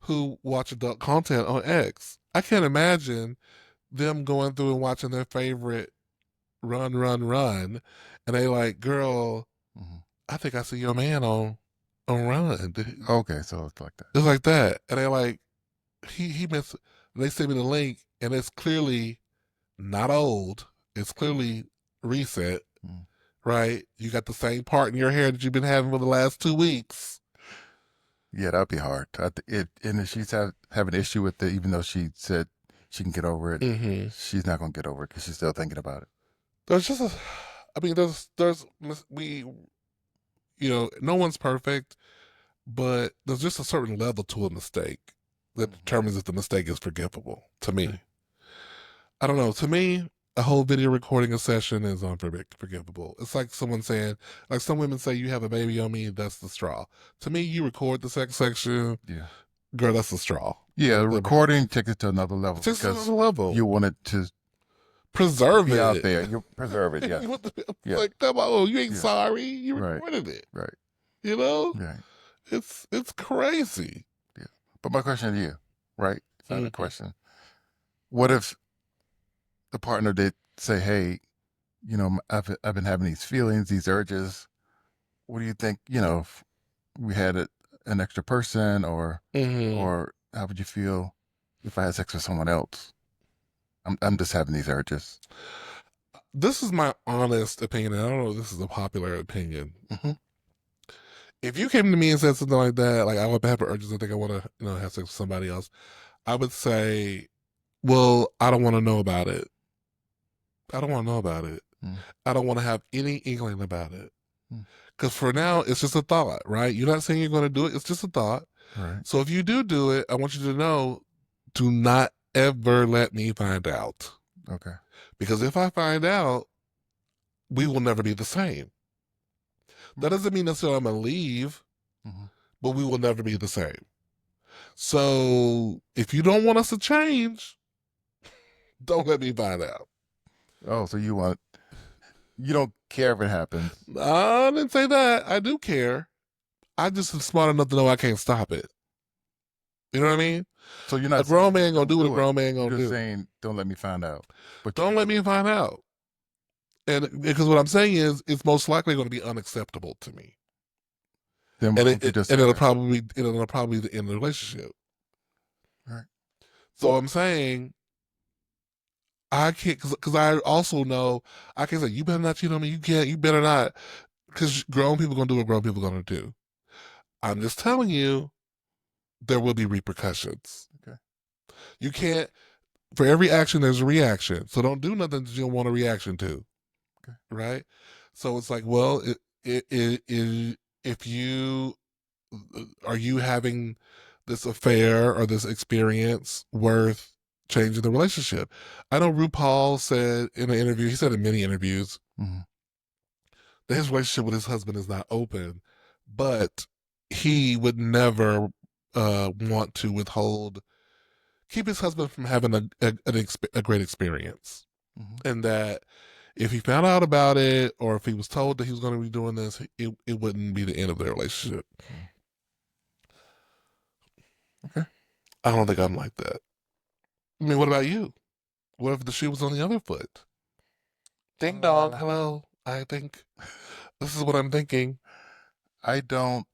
who watch adult content on X. I can't imagine them going through and watching their favorite run, run, run, and they like, girl, Hmm. I think I see your man on Run. Okay. So it's like that. It's like that, and they like he missed. They sent me the link, and it's clearly not old. It's clearly recent, Mm. right? You got the same part in your hair that you've been having for the last 2 weeks. Yeah, that'd be hard. And if she's have an issue with it, even though she said she can get over it, hmm she's not gonna get over it because she's still thinking about it. There's just I mean, no one's perfect, but there's just a certain level to a mistake that Hmm. determines if the mistake is forgivable. To Okay. me, I don't know. To me, a whole video recording a session is unforgivable. It's like someone saying, like some women say, "You have a baby on me." That's the straw. To me, you record the sex section, Yeah. girl. That's the straw. Yeah. It Recording takes it to another level takes it to because another level. you want it to preserve be out it. there. You preserve it. Yes. Yeah. Like, come on, you ain't Yeah. sorry. You Right. recorded it. Right. You know, Right. it's crazy. Yeah. But my question to you, right? Final Hmm. question. What if the partner did say, "Hey, I've been having these feelings, these urges. What do you think? If we had an extra person, Hmm. or how would you feel if I had sex with someone else? I'm just having these urges." This is my honest opinion. I don't know if this is a popular opinion. Hmm. If you came to me and said something like that, like I would have urges, I think I want to, have sex with somebody else, I would say, well, I don't want to know about it. I don't want to know about it. I don't want to have any inkling about it. Mm-hmm. Because for now, it's just a thought, right? You're not saying you're going to do it. It's just a thought. Right. So if you do it, I want you to know, do not ever let me find out. Okay. Because if I find out, we will never be the same. That Okay. doesn't mean necessarily I'm going to leave, Hmm. but we will never be the same. So if you don't want us to change, don't let me find out. Oh, so you don't care if it happens. I didn't say that. I do care. I just am smart enough to know I can't stop it. You know what I mean? So you're A not grown saying man gonna don't do what a do it. grown man gonna You're just do. saying don't let me find out. But Don't let me find out. And because what I'm saying is, it's most likely going to be unacceptable to me, then why and don't you just say it'll that? probably be the end of the relationship. Right. So I'm saying I can't, because I also know I can say you better not cheat on me. You can't. You better not, because grown people gonna do what grown people gonna do. I'm just telling you, there will be repercussions. Okay. You can't. For every action, there's a reaction. So don't do nothing that you don't want a reaction to. Okay. Right? So it's like, well, if you are you having this affair or this experience worth changing the relationship? I know RuPaul said in an interview, he said in many interviews, Hmm. that his relationship with his husband is not open, but he would never want to keep his husband from having a great experience. Hmm. And that if he found out about it or if he was told that he was going to be doing this, it wouldn't be the end of their relationship. Okay. I don't think I'm like that. I mean, what about you? What if the shoe was on the other foot? Ding dong, Uh, hello. I think this is what I'm thinking. I don't.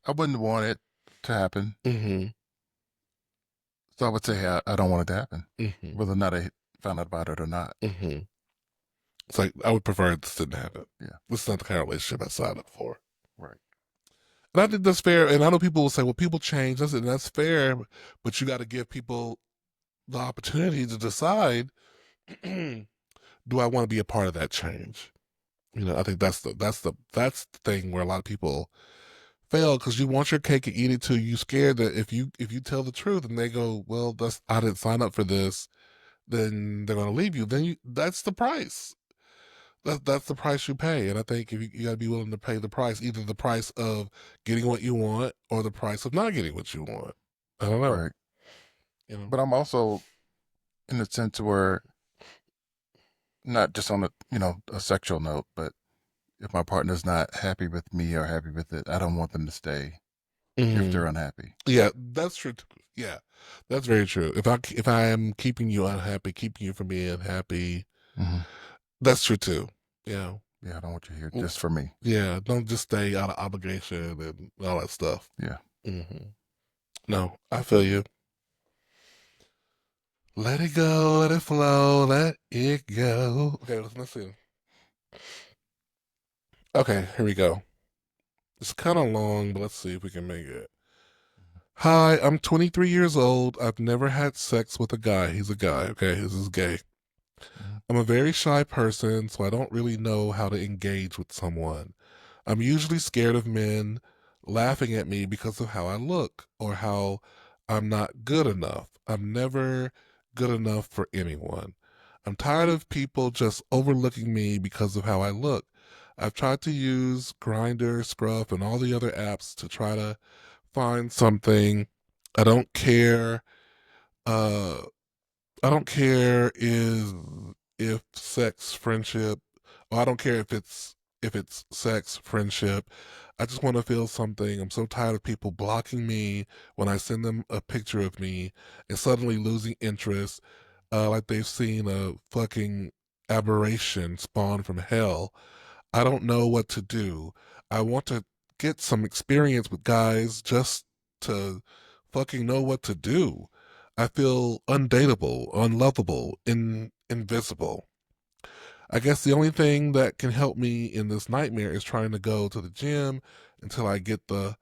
I wouldn't want it to happen. Mm-hmm. So I would say I don't want it to happen, Mm-hmm. whether or not I found out about it or not. Mm-hmm. It's like I would prefer this didn't happen. Yeah. This is not the kind of relationship I signed up for. Right. And I think that's fair. And I know people will say, well, people change. I said, that's fair, but you got to give people the opportunity to decide, do I want to be a part of that change? I think that's the thing where a lot of people fail, because you want your cake and eat it too. You scared that if you tell the truth and they go, well, that's I didn't sign up for this, then they're gonna leave you. Then that's the price. That's the price you pay. And I think if you gotta be willing to pay the price, either the price of getting what you want or the price of not getting what you want. I don't know. Right. You know. But I'm also in a sense where not just on a sexual note, but if my partner's not happy with me or happy with it, I don't want them to stay if Hmm. they're unhappy. Yeah, that's true. Yeah, that's very true. If I am keeping you unhappy, keeping you from being happy, Hmm. that's true too. Yeah. Yeah, I don't want you here Mm, just for me. yeah, don't just stay out of obligation and all that stuff. Yeah. Hmm. No, I feel you. Let it go, let it flow, let it go. Okay, let's see. Okay, here we go. It's kind of long, but let's see if we can make it. Hi, I'm 23 years old. I've never had sex with a guy. He's a guy, okay? This is gay. Hmm. I'm a very shy person, so I don't really know how to engage with someone. I'm usually scared of men laughing at me because of how I look or how I'm not good enough. I'm never good enough for anyone. I'm tired of people just overlooking me because of how I look. I've tried to use Grindr, Scruff, and all the other apps to try to find something. I don't care. Uh, I don't care if sex, friendship, or I don't care if it's sex, friendship. I just want to feel something. I'm so tired of people blocking me when I send them a picture of me and suddenly losing interest, like they've seen a fucking aberration spawn from hell. I don't know what to do. I want to get some experience with guys just to fucking know what to do. I feel undateable, unlovable, invisible. I guess the only thing that can help me in this nightmare is trying to go to the gym until I get the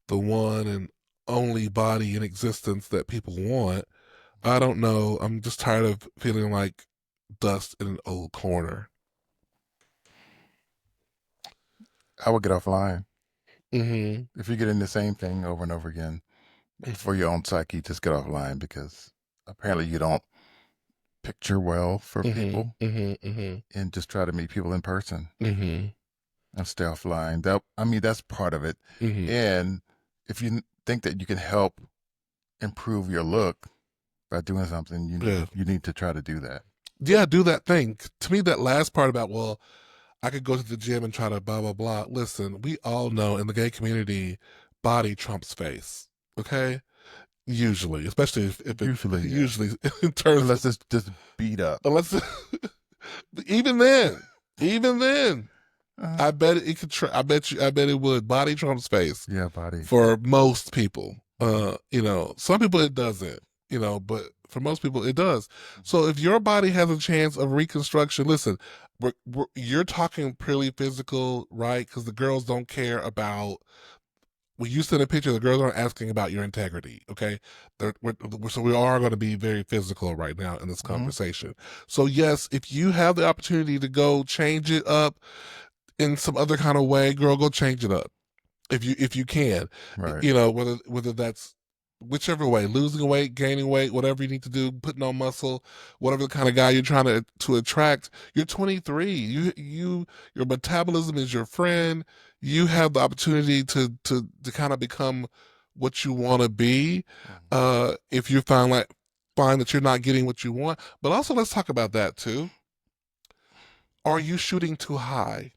one and only body in existence that people want. I don't know. I'm just tired of feeling like dust in an old corner. I would get offline. Mm-hmm. If you're getting the same thing over and over again for your own psyche, just get offline because apparently you don't picture well for Mm-hmm. people Mm-hmm. Mm-hmm. and just try to meet people in person Mm-hmm. and stay offline. That I mean, that's part of it. Mm-hmm. And if you think that you can help improve your look by doing something, Yeah. you need to try to do that. Yeah, do that thing. To me, that last part about, well, I could go to the gym and try to blah, blah, blah. Listen, we all know in the gay community, body trumps face. Okay? Usually, especially if it, Usually, yeah. usually in terms of, Unless it's just beat up. unless, even then, even then, Uh, I bet it could, I bet it would. Body trumps face yeah, body. for most people. Mhm, Some people it doesn't, but for most people it does. mhm, So if your body has a chance of reconstruction, listen, you're talking purely physical, right? Because the girls don't care about when you send a picture. The girls aren't asking about your integrity. Okay, so we are going to be very physical right now in this mhm. conversation. So yes, if you have the opportunity to go change it up in some other kind of way, girl, go change it up if you can, Right. whether that's whichever way, losing weight, gaining weight, whatever you need to do, putting on muscle, whatever the kind of guy you're trying to attract. You're 23. Your metabolism is your friend. You have the opportunity to kind of become what you want to be. Mhm. If you find that you're not getting what you want, but also let's talk about that too. Are you shooting too high?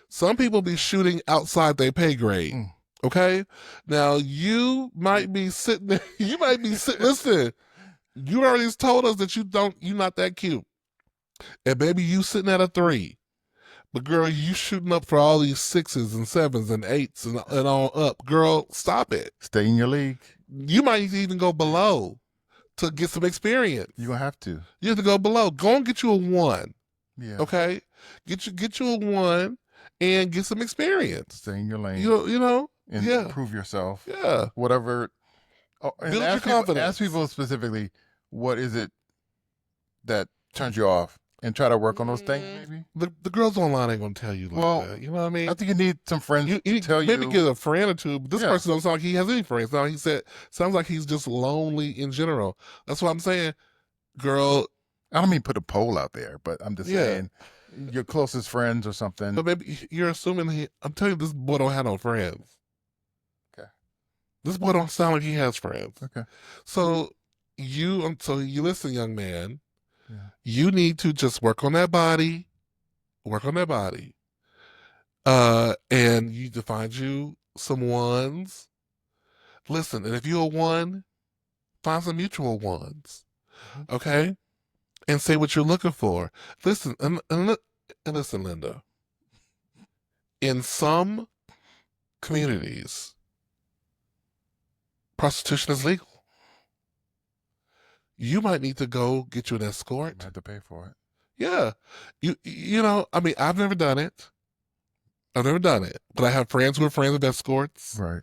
Some people be shooting outside their pay grade. Mm. Okay. Now you might be sitting there, you might be sitting, listen, you already told us that you're not that cute. And baby, you sitting at a 3. But girl, you shooting up for all these 6s and 7s and 8s and all up. Girl, stop it. Stay in your league. You might even go below to get some You're experience. gonna have to. You have to go below. Go and get you a 1. Yeah. Okay. Get you a 1 and get some experience. Stay in your lane You know, and yeah. prove yourself. Yeah. Whatever. Oh, and Build your ask confidence. people specifically, what is it that turns you off, and try to work on those things. Maybe. The girls online ain't gonna tell you like Well, that. You know what I I mean? think you need some friends to You tell maybe you. get a friend or two, but this Yeah. person don't sound like he has any friends. Now he said sounds like he's just lonely in general. That's what I'm saying. Girl, I don't mean put a poll out there, but I'm just yeah. saying your closest friends or something. But maybe you're assuming I'm telling you this boy don't have no friends. Okay. This boy don't sound like he has friends. Okay. So you listen, young man, Yeah. you need to just work on that body. Work on that body. And you need to find you some ones. Listen, and if you're a 1, find some mutual ones, Mhm. okay? And say what you're looking for. Listen, and listen, Linda. In some communities, prostitution is legal. You might need to go get you an I escort. had to pay for it. Yeah, I mean, I've never done it. I've never done it, but I have friends who are friends of escorts. Right.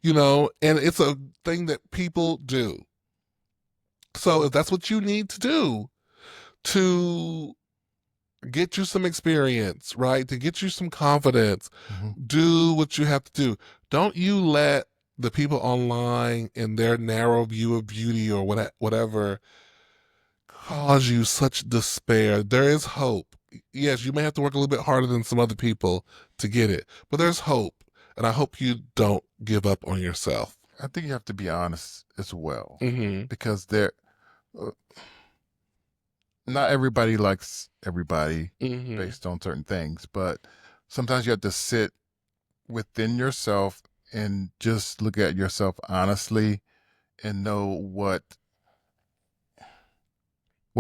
And it's a thing that people do. So if that's what you need to do to get you some experience, right? To get you some confidence, Mm-hmm. do what you have to do. Don't you let the people online in their narrow view of beauty or whatever cause you such despair. There is hope. Yes, you may have to work a little bit harder than some other people to get it, but there's hope. And I hope you don't give up on yourself. I think you have to be honest as well, Mm-hmm. because there, uh, not everybody likes everybody Hmm. based on certain things, but sometimes you have to sit within yourself and just look at yourself honestly and know what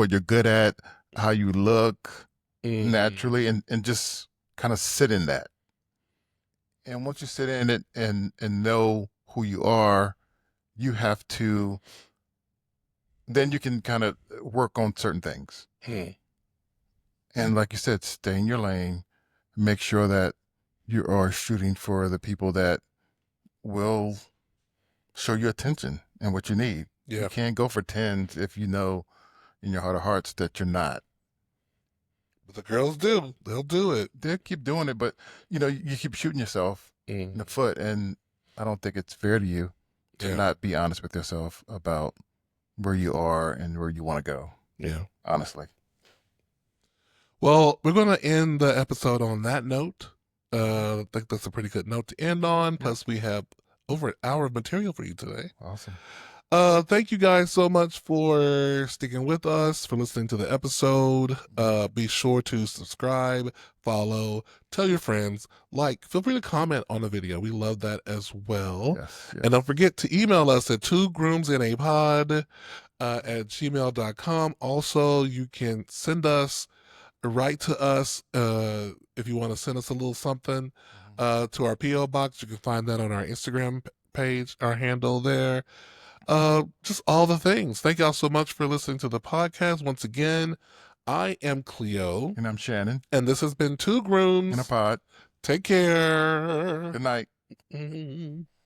you're good at, how you look Hmm. naturally, and just kind of sit in that. And once you sit in it and know who you are, you have to then you can kind of work on certain things. Hmm. And like you said, stay in your lane, make sure that you are shooting for the people that will show you attention and what you need. You Yeah. can't go for tens if you know in your heart of hearts that you're not. But the girls do. They'll do it. They'll keep doing it, but you keep shooting yourself in the Hmm. foot, and I don't think it's fair to you to Yeah. not be honest with yourself about where you are and where you want to go. Yeah. Honestly, Well, we're going to end the episode on that note. I think that's a pretty good note to end on. yep, Plus, we have over an hour of material for you today. awesome. Thank you guys so much for sticking with us, for listening to the episode. Be sure to subscribe, follow, tell your friends, like, feel free to comment on the video. We love that as well. Yes, And don't yes. forget to email us at two grooms in a pod at gmail.com. Also, you can send us, write to us if you want to send us a little something Mhm. to our P.O. box. You can find that on our Instagram page, our handle there, just all the things. Thank y'all so much for listening to the podcast. Once again, I am Cleo, And I'm Shannon and this has been Two in a Grooms. pod. Take care. Good night. Mhm.